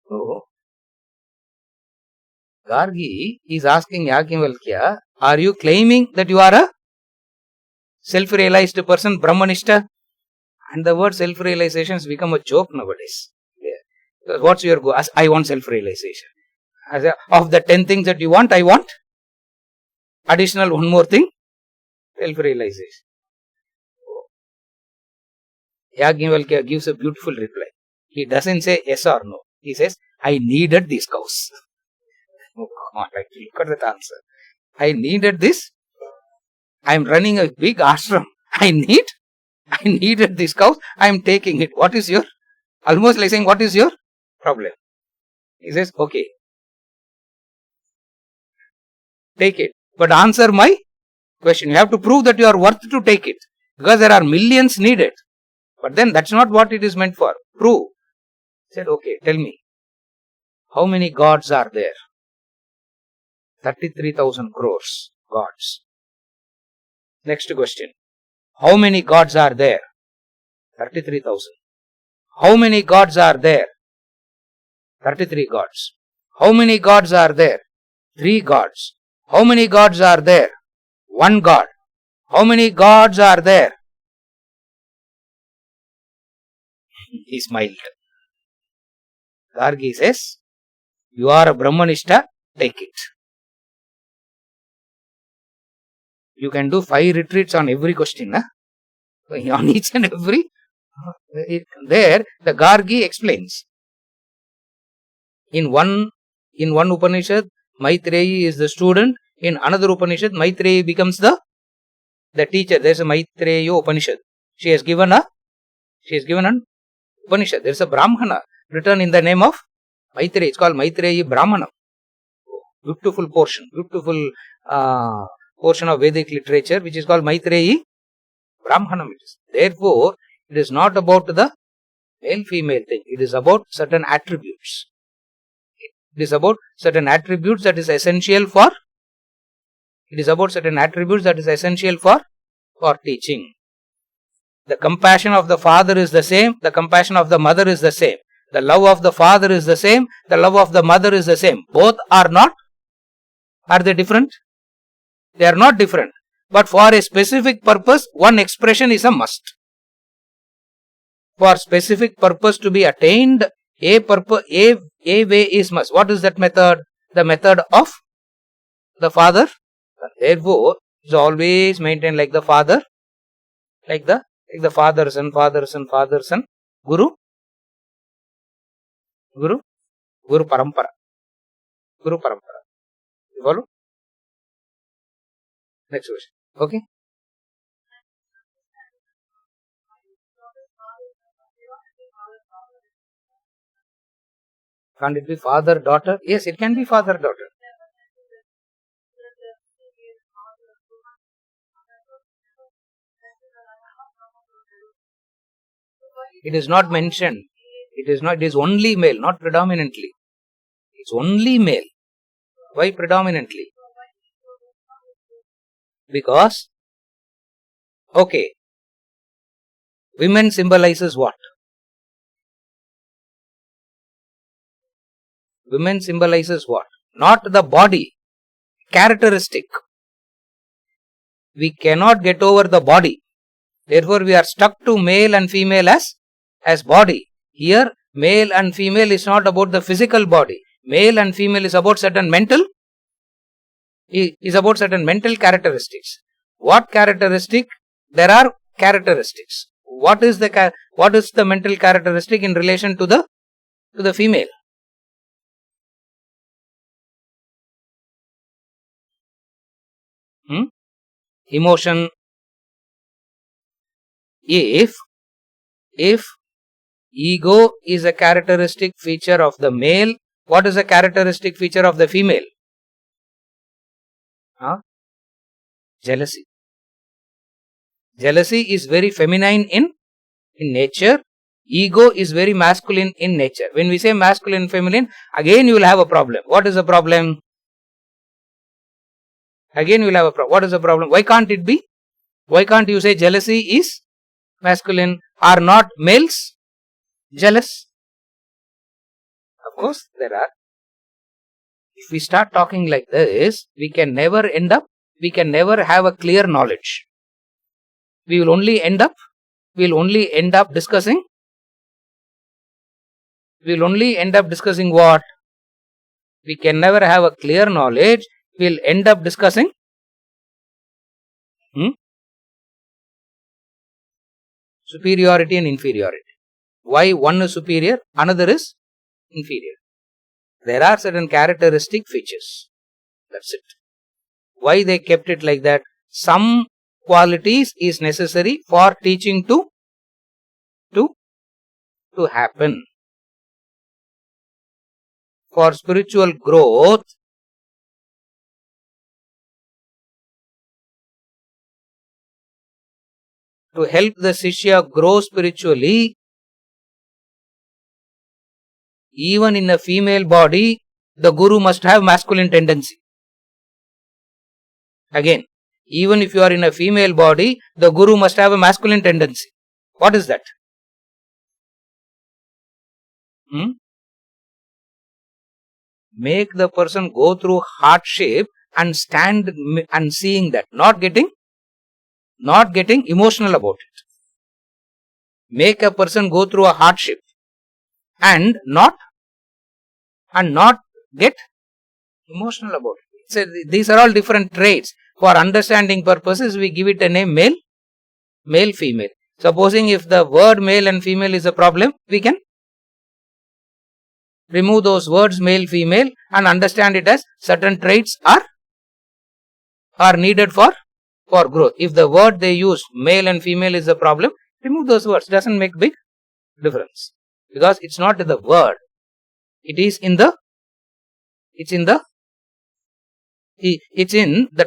A: So, Gargi is asking Yajnavalkya, are you claiming that you are a self-realized person, Brahmanishta? And the word self-realization has become a joke nowadays. Yeah. What's your goal? I want self-realization. Of the 10 things that you want, I want additional one more thing, self-realization. Yajnavalkya gives a beautiful reply. He doesn't say yes or no. He says, I needed these cows. Oh, come on, look at that answer. I needed this. I am running a big ashram. I needed these cows. I am taking it. What is your, almost like saying, what is your problem? He says, okay, take it. But answer my question. You have to prove that you are worth to take it. Because there are millions needed. But then that's not what it is meant for. Prove. He said, okay, tell me. How many gods are there? 33,000 crores gods. Next question. How many gods are there? 33,000. How many gods are there? 33 gods. How many gods are there? 3 gods. How many gods are there? 1 god. How many gods are there? He smiled. Gargi says, you are a Brahmanishta, take it. You can do 5 retreats on every question. On each and every. There, the Gargi explains. In one Upanishad, Maitreyi is the student. In another Upanishad, Maitreyi becomes the teacher. There is a Maitreyi Upanishad. She has given an Upanishad. There is a Brahmana written in the name of Maitreyi. It's called Maitreyi Brahmanam. Beautiful portion. Beautiful portion of Vedic literature which is called Maitreyi Brahmanam. Therefore, it is not about the male-female thing. It is about certain attributes. It is about certain attributes that is essential for. It is about certain attributes that is essential for teaching. The compassion of the father is the same. The compassion of the mother is the same. The love of the father is the same. The love of the mother is the same. Both are not. Are they different? They are not different. But for a specific purpose, one expression is a must. For specific purpose to be attained, a way is must. What is that method? The method of the father. Therefore, it is always maintained like the father, like the father, son, guru, parampara. You follow? Next question. Okay. Can't it be father, daughter? Yes, it can be father, daughter. It is not mentioned. It is only male, not predominantly. It's only male. Why predominantly? Because, okay, women symbolizes what? Women symbolizes what? Not the body, characteristic. We cannot get over the body. Therefore, we are stuck to male and female as body. Here, male and female is not about the physical body. Male and female is about certain mental. Is about certain mental characteristics. What characteristic? There are characteristics. What is the mental characteristic in relation to the female? Emotion, if ego is a characteristic feature of the male, what is a characteristic feature of the female? Jealousy. Jealousy is very feminine in nature. Ego is very masculine in nature. When we say masculine, feminine, again you will have a problem. What is the problem? Again you will have a problem. What is the problem? Why can't it be? Why can't you say jealousy is masculine? Are not males jealous? Of course there are. If we start talking like this, we can never have a clear knowledge. We will only end up discussing. We will only end up discussing what? We can never have a clear knowledge. We will end up discussing superiority and inferiority. Why one is superior, another is inferior. There are certain characteristic features. That's it. Why they kept it like that? Some qualities is necessary for teaching to happen. For spiritual growth, to help the Shishya grow spiritually, even in a female body, the Guru must have masculine tendency. Again, even if you are in a female body, the Guru must have a masculine tendency. What is that? Make the person go through hardship and stand and seeing that, not getting emotional about it. Make a person go through a hardship and not get emotional about it. So these are all different traits. For understanding purposes, we give it a name male, female. Supposing if the word male and female is a problem, we can remove those words male, female and understand it as certain traits are needed for growth. If the word they use male and female is a problem, remove those words. Doesn't make big difference. Because it's not in the word. It's in the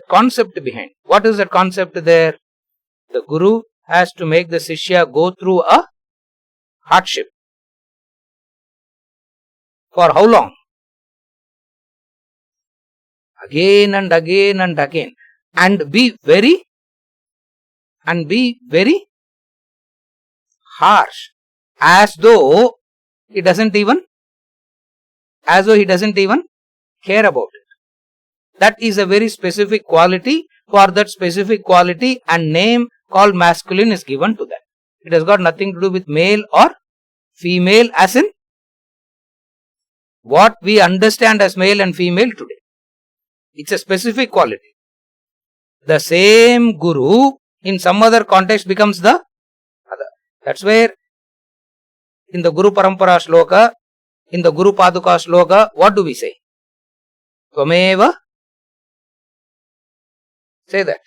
A: concept behind. What is the concept there? The Guru has to make the Shishya go through a hardship. For how long? Again and again and again. And be very harsh. As though he doesn't even care about it. That is a very specific quality. For that specific quality, a name called masculine is given to that. It has got nothing to do with male or female, as in what we understand as male and female today. It's a specific quality. The same Guru in some other context becomes the other. That's where in the Guru Parampara Shloka, in the Guru Paduka Shloka, what do we say? Tvameva. Say that.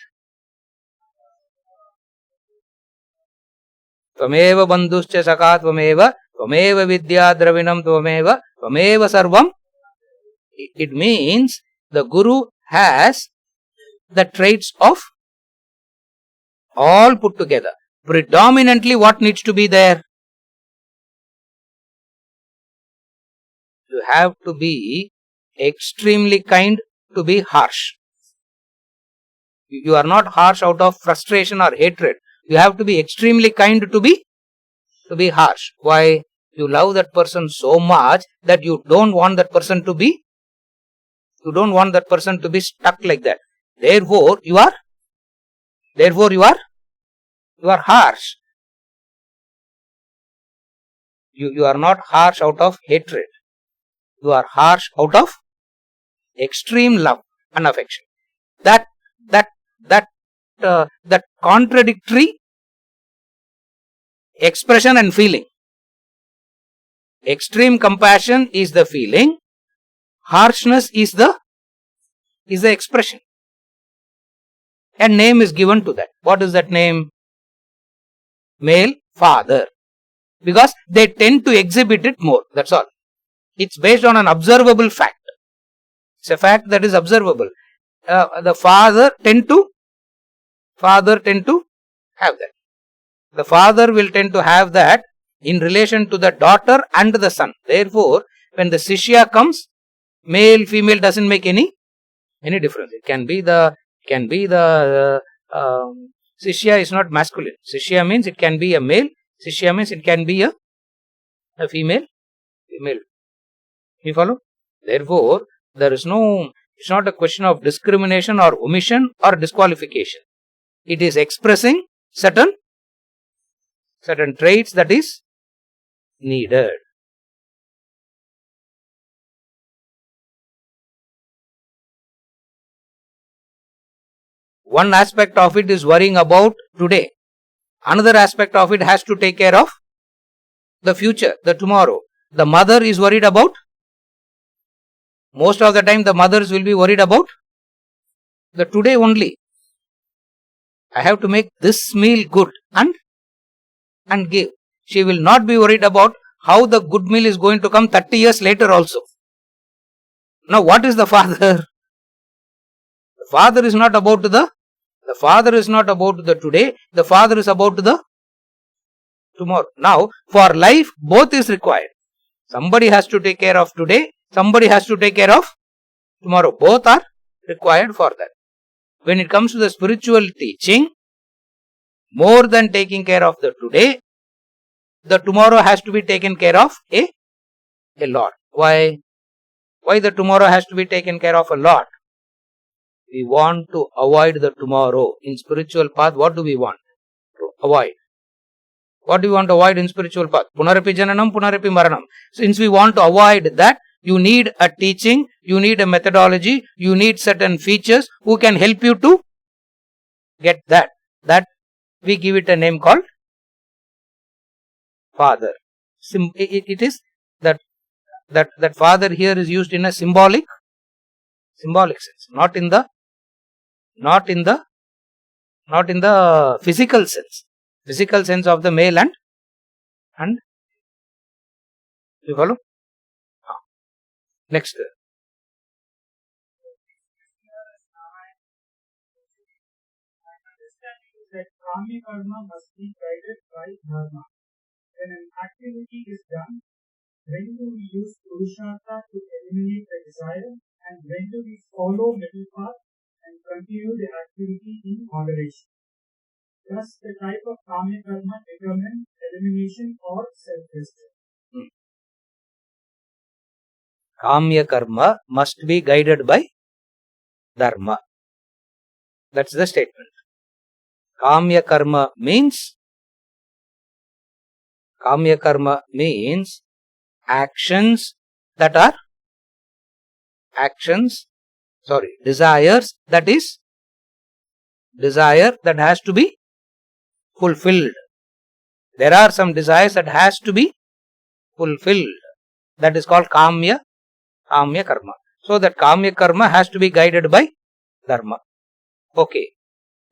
A: Tvameva bandhuscha saka tvameva, tvameva vidya dravinam tvameva, tvameva sarvam. It means the Guru has the traits of all put together. Predominantly what needs to be there? You have to be extremely kind to be harsh. You are not harsh out of frustration or hatred. You have to be extremely kind to be harsh. Why? You love that person so much that you don't want that person to be stuck like that. Therefore you are harsh. You are not harsh out of hatred. You are harsh out of extreme love and affection. That contradictory expression and feeling. Extreme compassion is the feeling. Harshness is the expression. A name is given to that. What is that name? male father. Because they tend to exhibit it more. That's all. It's based on an observable fact. It's a fact that is observable. The father tend to have that. The father will tend to have that in relation to the daughter and the son. Therefore, when the Shishya comes, male, female doesn't make any difference. It can be the Shishya is not masculine. Shishya means it can be a male. Shishya means it can be a female. You follow? Therefore, it's not a question of discrimination or omission or disqualification. It is expressing certain traits that is needed. One aspect of it is worrying about today. Another aspect of it has to take care of the future, the tomorrow. The mother is worried about, most of the time the mothers will be worried about the today only. I have to make this meal good and give. She will not be worried about how the good meal is going to come 30 years later also. Now what is the father? The father is not about the today. The father is about the tomorrow. Now for life both is required. Somebody has to take care of today. Somebody has to take care of tomorrow. Both are required for that. When it comes to the spiritual teaching, more than taking care of the today, the tomorrow has to be taken care of a lot. Why? Why the tomorrow has to be taken care of a lot? We want to avoid the tomorrow. In spiritual path, what do we want to avoid? What do you want to avoid in spiritual path? Punarapi jananam, punarapi maranam. Since we want to avoid that, you need a teaching, you need a methodology, you need certain features who can help you to get that. That we give it a name called father. It is that father here is used in a symbolic sense, not in the physical sense. Physical sense of the male and you follow? Next.
B: That Kami karma must be guided by dharma. When an activity is done, when do we use Purushartha to eliminate the desire, and when do we follow middle path and continue the activity in moderation? Thus, the type of Kami karma determines elimination or self-restraint.
A: Kamya karma must be guided by dharma. That's the statement. Kamya karma means actions that are desires, that is desire that has to be fulfilled. There are some desires that has to be fulfilled. That is called Kamya karma. So that Kamya karma has to be guided by dharma. Okay.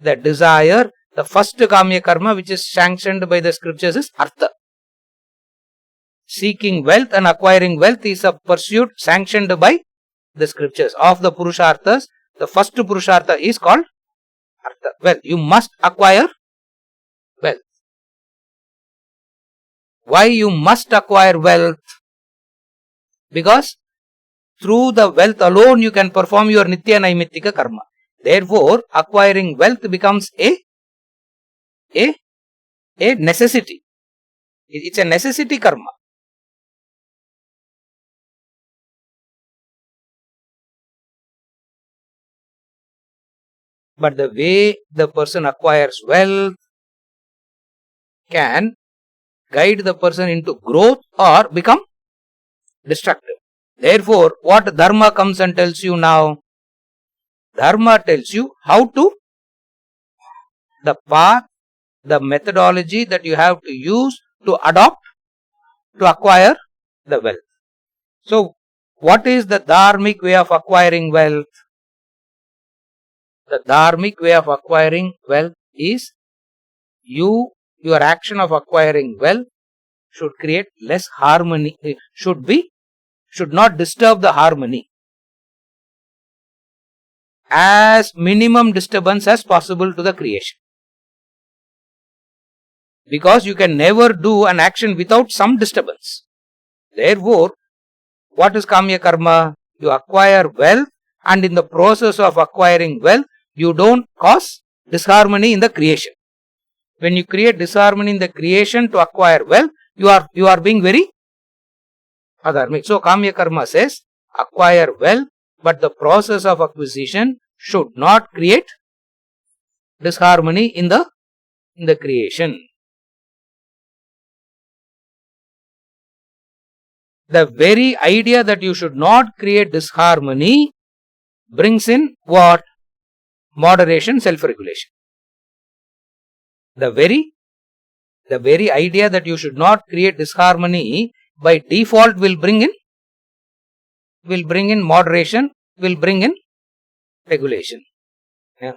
A: The desire, the first Kamya karma which is sanctioned by the scriptures is Artha. Seeking wealth and acquiring wealth is a pursuit sanctioned by the scriptures. Of the Purusharthas, the first Purushartha is called Artha. Well, you must acquire wealth. Why you must acquire wealth? Because through the wealth alone you can perform your Nitya Naimittika karma. Therefore, acquiring wealth becomes a necessity. It's a necessity karma. But the way the person acquires wealth can guide the person into growth or become destructive. Therefore, what dharma comes and tells you now? Dharma tells you how to, the path, the methodology that you have to use to adopt to acquire the wealth. So, what is the dharmic way of acquiring wealth? The dharmic way of acquiring wealth is you your action of acquiring wealth should create less harmony, should not disturb the harmony. As minimum disturbance as possible to the creation. Because you can never do an action without some disturbance. Therefore, what is Kamya Karma? You acquire wealth, and in the process of acquiring wealth, you don't cause disharmony in the creation. When you create disharmony in the creation to acquire wealth, you are being very adharmic. So Kamya Karma says, acquire wealth, but the process of acquisition should not create disharmony in the creation. The very idea that you should not create disharmony brings in what? Moderation, self-regulation. The very idea that you should not create disharmony by default will bring in moderation, will bring in regulation. Yeah.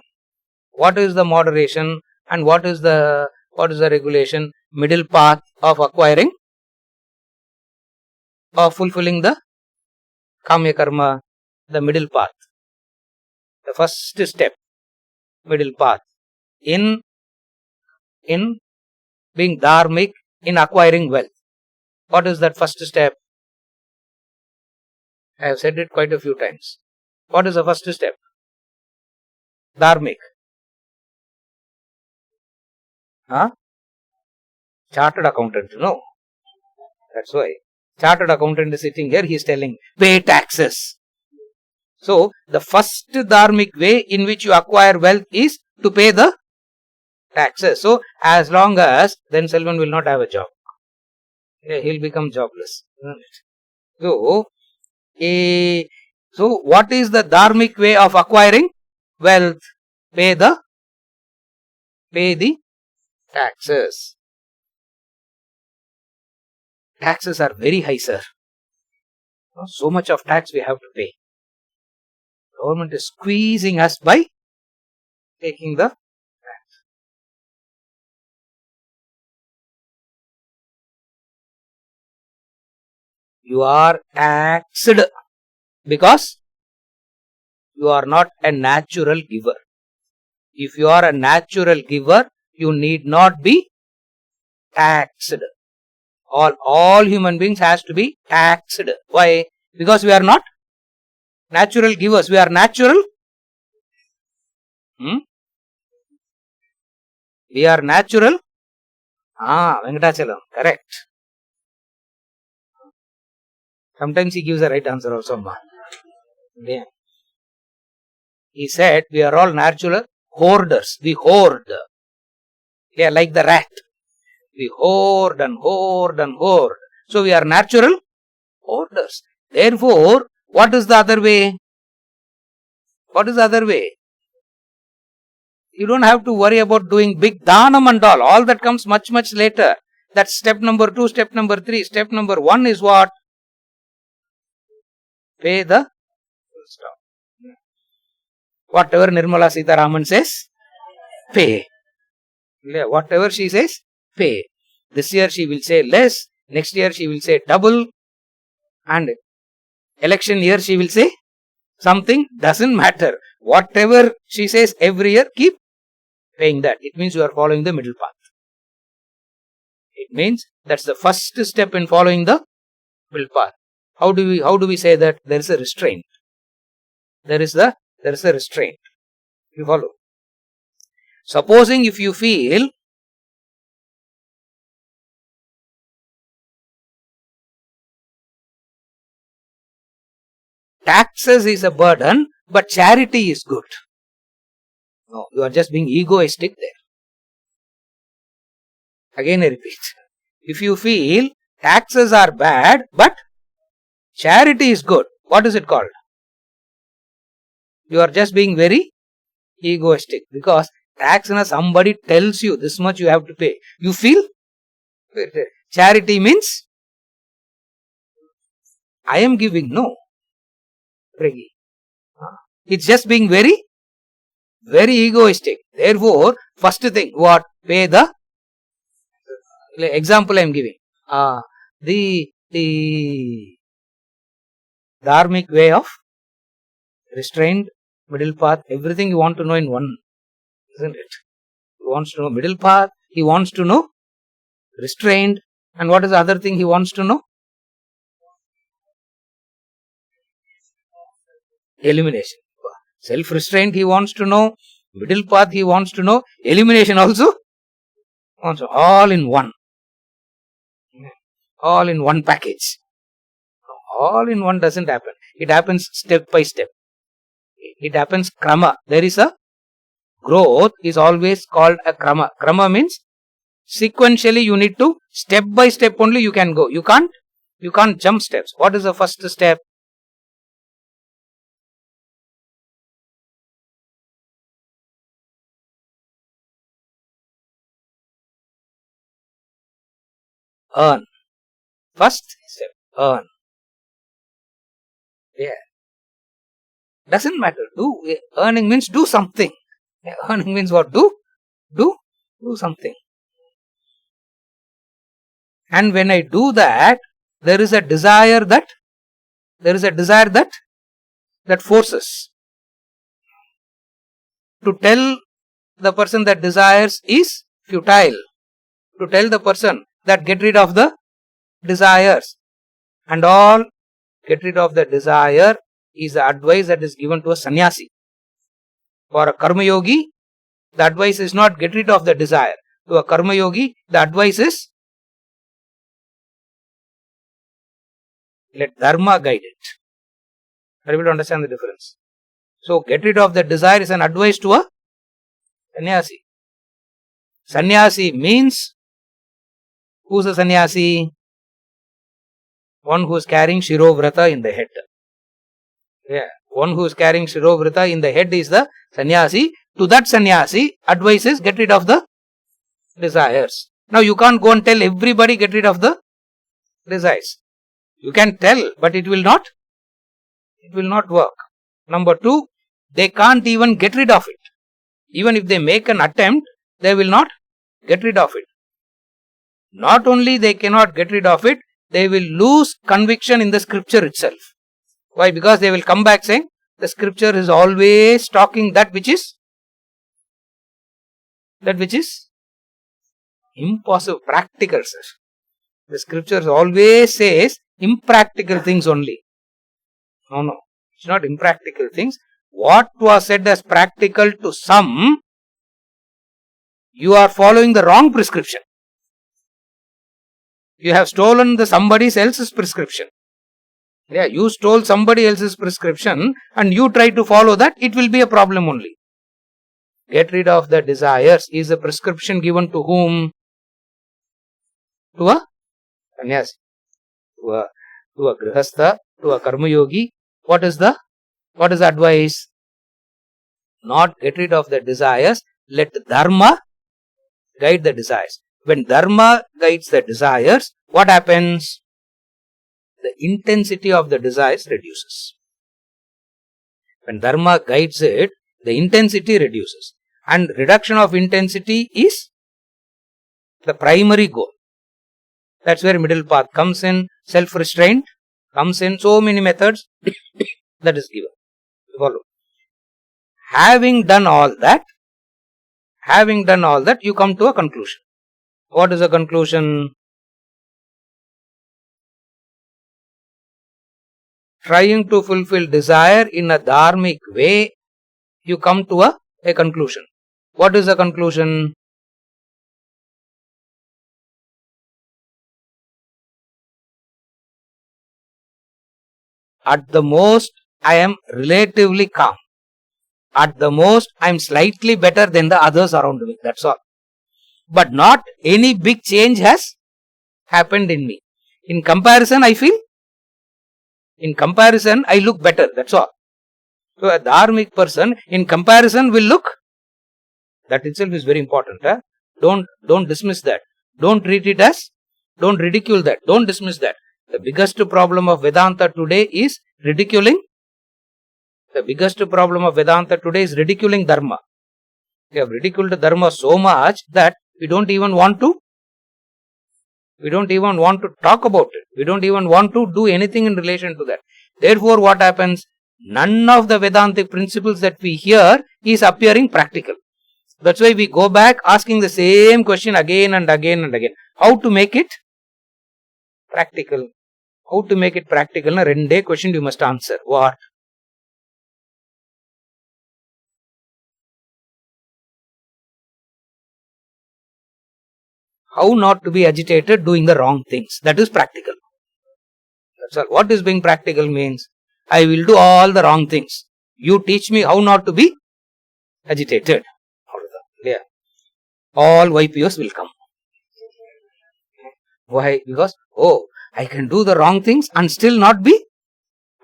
A: What is the moderation and what is the regulation? Middle path of acquiring, of fulfilling the Kamya Karma, the middle path. The first step, middle path in being dharmic, in acquiring wealth. What is that first step? I have said it quite a few times. What is the first step? Dharmic. Chartered accountant, no. That's why. Chartered accountant is sitting here, he is telling, pay taxes. So, the first dharmic way in which you acquire wealth is to pay the taxes. So, as long as, then Selvan will not have a job. Yeah, he will become jobless. So, what is the dharmic way of acquiring wealth? Pay the taxes. Taxes are very high, sir. So much of tax we have to pay. Government is squeezing us by taking the tax. You are taxed because you are not a natural giver. If you are a natural giver, you need not be taxed. All human beings has to be taxed. Why? Because we are not natural givers. We are natural. We are natural. Venkatachalam. Correct. Sometimes he gives the right answer also. Yeah. He said, we are all natural hoarders. We hoard. Yeah, like the rat. We hoard and hoard and hoard. So we are natural hoarders. Therefore, what is the other way? What is the other way? You don't have to worry about doing big dhanam and all. All that comes much, much later. That's step number 2, step number 3. Step number 1 is what? Pay the stop. Whatever Nirmala Sitharaman says, pay. Whatever she says, pay. This year she will say less, next year she will say double, and election year she will say something, doesn't matter. Whatever she says every year, keep paying that. It means you are following the middle path. It means that's the first step in following the middle path. How do we say that? There is a restraint. There is a restraint. You follow. Supposing if you feel taxes is a burden, but charity is good. No, you are just being egoistic there. Again I repeat. If you feel taxes are bad, but charity is good, what is it called? You are just being very egoistic, because tax, somebody tells you this much you have to pay. You feel charity means I am giving. No. It's just being very, very egoistic. Therefore, first thing, what? Pay the Example I am giving. The dharmic way of restrained, middle path, everything you want to know in one, isn't it? He wants to know middle path, he wants to know restrained, and what is the other thing he wants to know? Elimination. Self-restraint he wants to know, middle path he wants to know, elimination also wants to, all in one. All in one package. All in one doesn't happen. It happens step by step. It happens krama. There is a growth is always called a krama. Krama means sequentially you need to step by step only you can go. You can't jump steps. What is the first step? Earn. First step, earn. Yeah. Doesn't matter. Earning means do something. Earning means what? Do something. And when I do that, there is a desire that forces. To tell the person that desires is futile. To tell the person that get rid of the desires and all, get rid of the desire is the advice that is given to a sannyasi. For a karma yogi, the advice is not get rid of the desire. To a karma yogi, the advice is let dharma guide it. Are you able to understand the difference? So, get rid of the desire is an advice to a sannyasi. Sannyasi means, who's a sannyasi? One who is carrying Shirovrata in the head. Yeah. One who is carrying Shirovrata in the head is the sannyasi. To that sannyasi, advice is get rid of the desires. Now you can't go and tell everybody get rid of the desires. You can tell, but it will not work. Number two, they can't even get rid of it. Even if they make an attempt, they will not get rid of it. Not only they cannot get rid of it, they will lose conviction in the scripture itself. Why? Because they will come back saying, the scripture is always talking that which is impossible, practical, sir. The scripture always says impractical things only. No, it's not impractical things. What was said as practical to some, you are following the wrong prescription. You have stolen somebody else's prescription. Yeah, you stole somebody else's prescription and you try to follow that, it will be a problem only. Get rid of the desires is a prescription given to whom? To a sannyasi, to a grihastha, to a karma yogi. What is the advice? Not get rid of the desires, let dharma guide the desires. When dharma guides the desires, what happens? The intensity of the desires reduces. When dharma guides it, the intensity reduces. And reduction of intensity is the primary goal. That's where middle path comes in, self-restraint comes in, so many methods that is given. Follow. Having done all that, you come to a conclusion. What is the conclusion? Trying to fulfill desire in a dharmic way, you come to a conclusion. What is the conclusion? At the most, I am relatively calm. At the most, I am slightly better than the others around me. That's all. But not any big change has happened in me. In comparison, I look better. That's all. So, a dharmic person, in comparison, will look. That itself is very important. Don't dismiss that. Don't ridicule that. Don't dismiss that. The biggest problem of Vedanta today is ridiculing. Dharma. We have ridiculed Dharma so much that we don't even want to We don't even want to talk about it. We don't even want to do anything in relation to that. Therefore, what happens? None of the Vedantic principles that we hear is appearing practical. That's why we go back asking the same question again and again and again. How to make it practical? How to make it practical? Na rende question you must answer. What? How not to be agitated doing the wrong things. That is practical. That's all. What is being practical means? I will do all the wrong things. You teach me how not to be agitated. Yeah. All YPOs will come. Why? Because, I can do the wrong things and still not be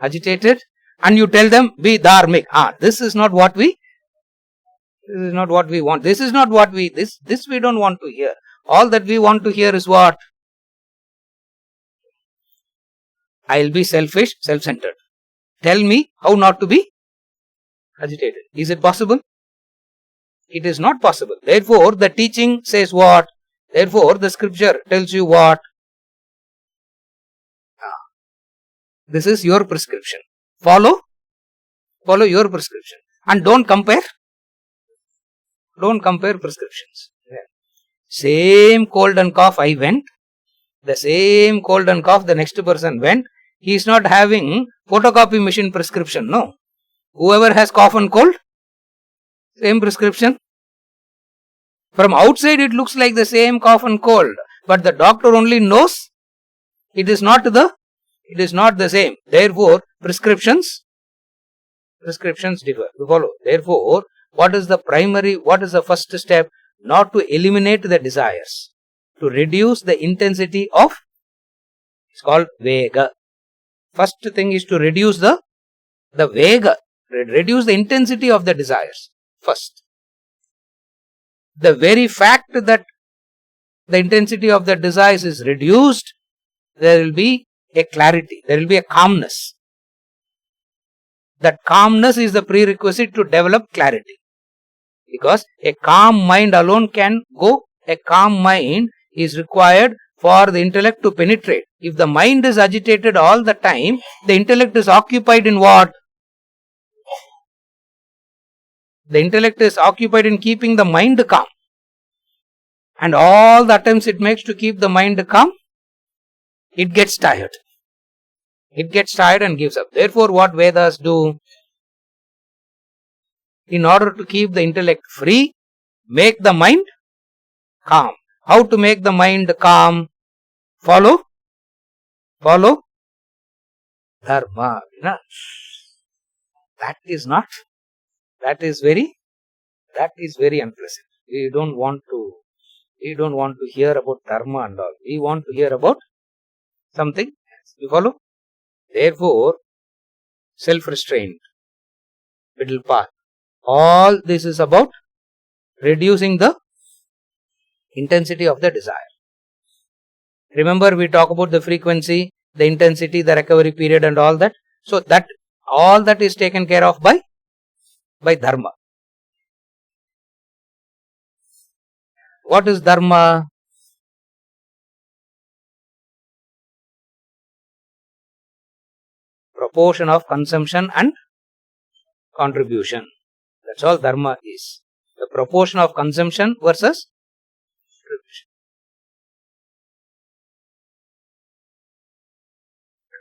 A: agitated. And you tell them, be dharmic. This is not what we want. This is not what this we don't want to hear. All that we want to hear is what? I'll be selfish, self-centered. Tell me how not to be agitated. Is it possible? It is not possible. Therefore, the teaching says what? Therefore, the scripture tells you what? This is your prescription. Follow your prescription. And don't compare. Don't compare prescriptions. Same cold and cough I went. The same cold and cough the next person went. He is not having photocopy machine prescription. No. Whoever has cough and cold, same prescription. From outside it looks like the same cough and cold. But the doctor only knows it is not the same. Therefore, prescriptions differ. You follow? Therefore, what is the first step? Not to eliminate the desires. To reduce the intensity of, it's called vega. First thing is to reduce the vega. Reduce the intensity of the desires. First. The very fact that the intensity of the desires is reduced, there will be a clarity. There will be a calmness. That calmness is the prerequisite to develop clarity. Because a calm mind alone can go. A calm mind is required for the intellect to penetrate. If the mind is agitated all the time, the intellect is occupied in what? The intellect is occupied in keeping the mind calm. And all the attempts it makes to keep the mind calm, it gets tired. It gets tired and gives up. Therefore, what Vedas do? In order to keep the intellect free, make the mind calm. How to make the mind calm? Follow dharma. That is very unpleasant. We don't want to hear about dharma and all. We want to hear about something else. You follow? Therefore, self-restraint, middle path. All this is about reducing the intensity of the desire. Remember, we talk about the frequency, the intensity, the recovery period and all that. So, all that is taken care of by dharma. What is dharma? Proportion of consumption and contribution. That's all dharma is. The proportion of consumption versus contribution.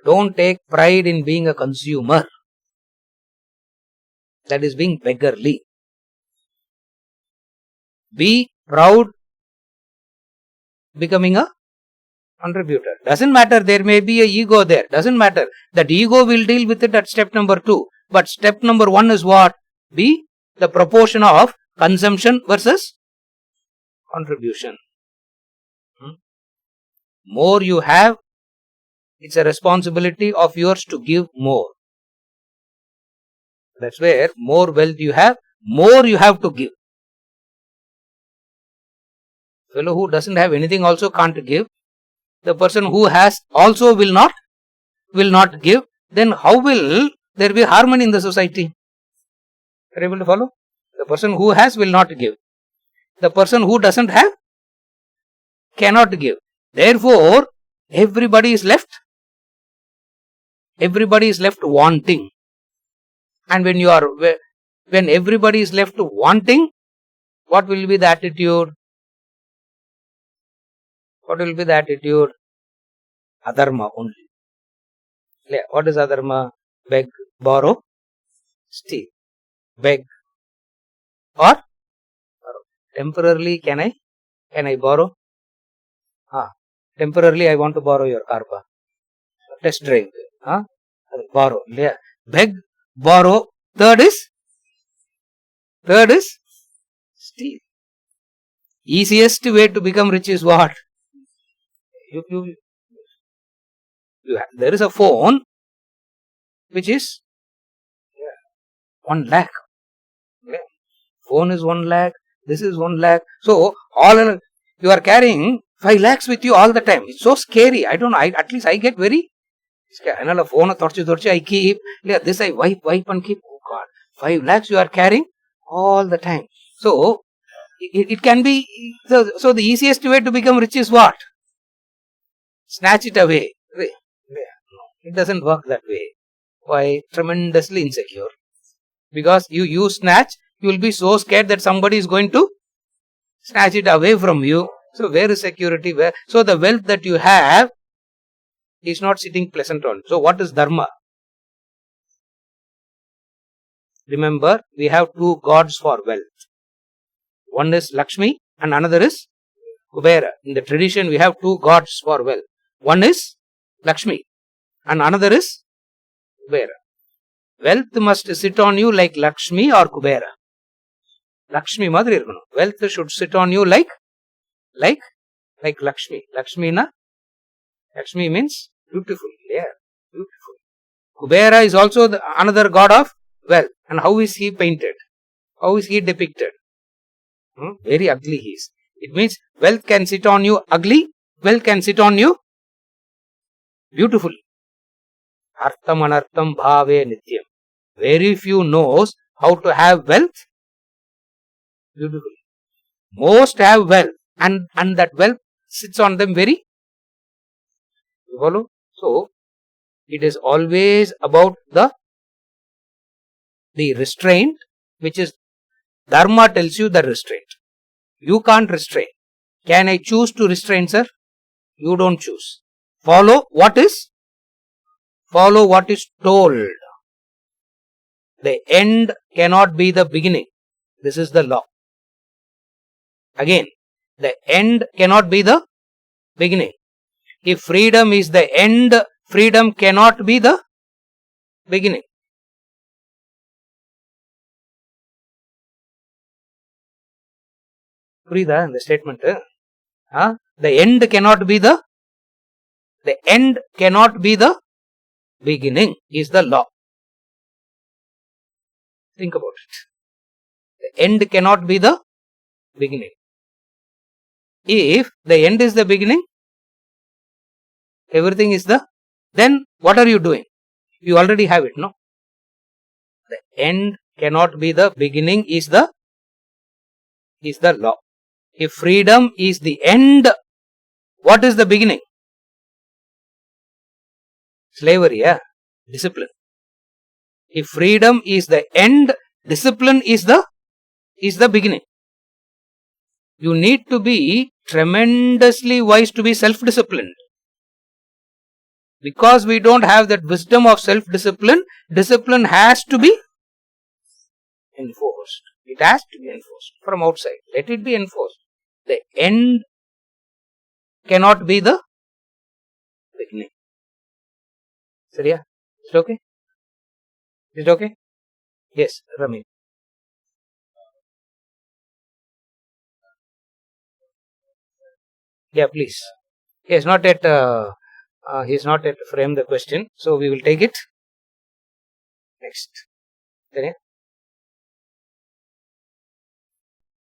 A: Don't take pride in being a consumer. That is being beggarly. Be proud becoming a contributor. Doesn't matter, there may be a ego there. Doesn't matter. That ego will deal with it at step number 2. But step number 1 is what? Be the proportion of consumption versus contribution. More you have, it's a responsibility of yours to give more. That's where more wealth you have, more you have to give. Fellow who doesn't have anything also can't give. The person who has also will not give. Then how will there be harmony in the society? Are you able to follow? The person who has will not give. The person who doesn't have cannot give. Therefore, everybody is left wanting. And when everybody is left wanting, what will be the attitude? What will be the attitude? Adharma only. What is adharma? Beg, borrow, steal. Beg or borrow. Temporarily, can I borrow? Temporarily, I want to borrow your car. Test drive. Borrow. Beg, borrow. Third is steal. Easiest way to become rich is what? There is a phone which is 1 lakh. Phone is 1 lakh. This is 1 lakh. So, you are carrying 5 lakhs with you all the time. It's so scary. I don't know. At least I get very scared. Phone I keep. This I wipe and keep. Oh God. 5 lakhs you are carrying all the time. So, it can be. So, the easiest way to become rich is what? Snatch it away. No, it doesn't work that way. Why? Tremendously insecure. Because you snatch, you will be so scared that somebody is going to snatch it away from you. So, where is security? Where? So, the wealth that you have is not sitting pleasant on. So, what is dharma? Remember, we have 2 gods for wealth. One is Lakshmi and another is Kubera. In the tradition, we have 2 gods for wealth. One is Lakshmi and another is Kubera. Wealth must sit on you like Lakshmi or Kubera. Lakshmi madri irukano. Wealth should sit on you like Lakshmi. Lakshmi means beautiful. Yeah, beautiful. Kubera is also another god of wealth. And how is he painted? How is he depicted? Very ugly he is. It means wealth can sit on you ugly. Wealth can sit on you beautifully. Artham anartham bhave nityam. Very few knows how to have wealth beautifully. Most have wealth and that wealth sits on them very. You follow? So, it is always about the restraint, which is dharma tells you the restraint. You can't restrain. Can I choose to restrain, sir? You don't choose. Follow what is told. The end cannot be the beginning. This is the law. Again, the end cannot be the beginning. If freedom is the end, freedom cannot be the beginning. Purida in the statement. The end cannot be the beginning is the law. Think about it. The end cannot be the beginning. If the end is the beginning, everything is then what are you doing? You already have it, no? The end cannot be the beginning is the law. If freedom is the end, what is the beginning? Slavery, discipline. If freedom is the end, discipline is the beginning. You need to be tremendously wise to be self-disciplined. Because we don't have that wisdom of self-discipline, discipline has to be enforced. It has to be enforced from outside. Let it be enforced. The end cannot be the beginning. Sariya? Is it okay? Is it okay? Yes, Rami. Yeah, please. He has not yet framed the question, so we will take it next.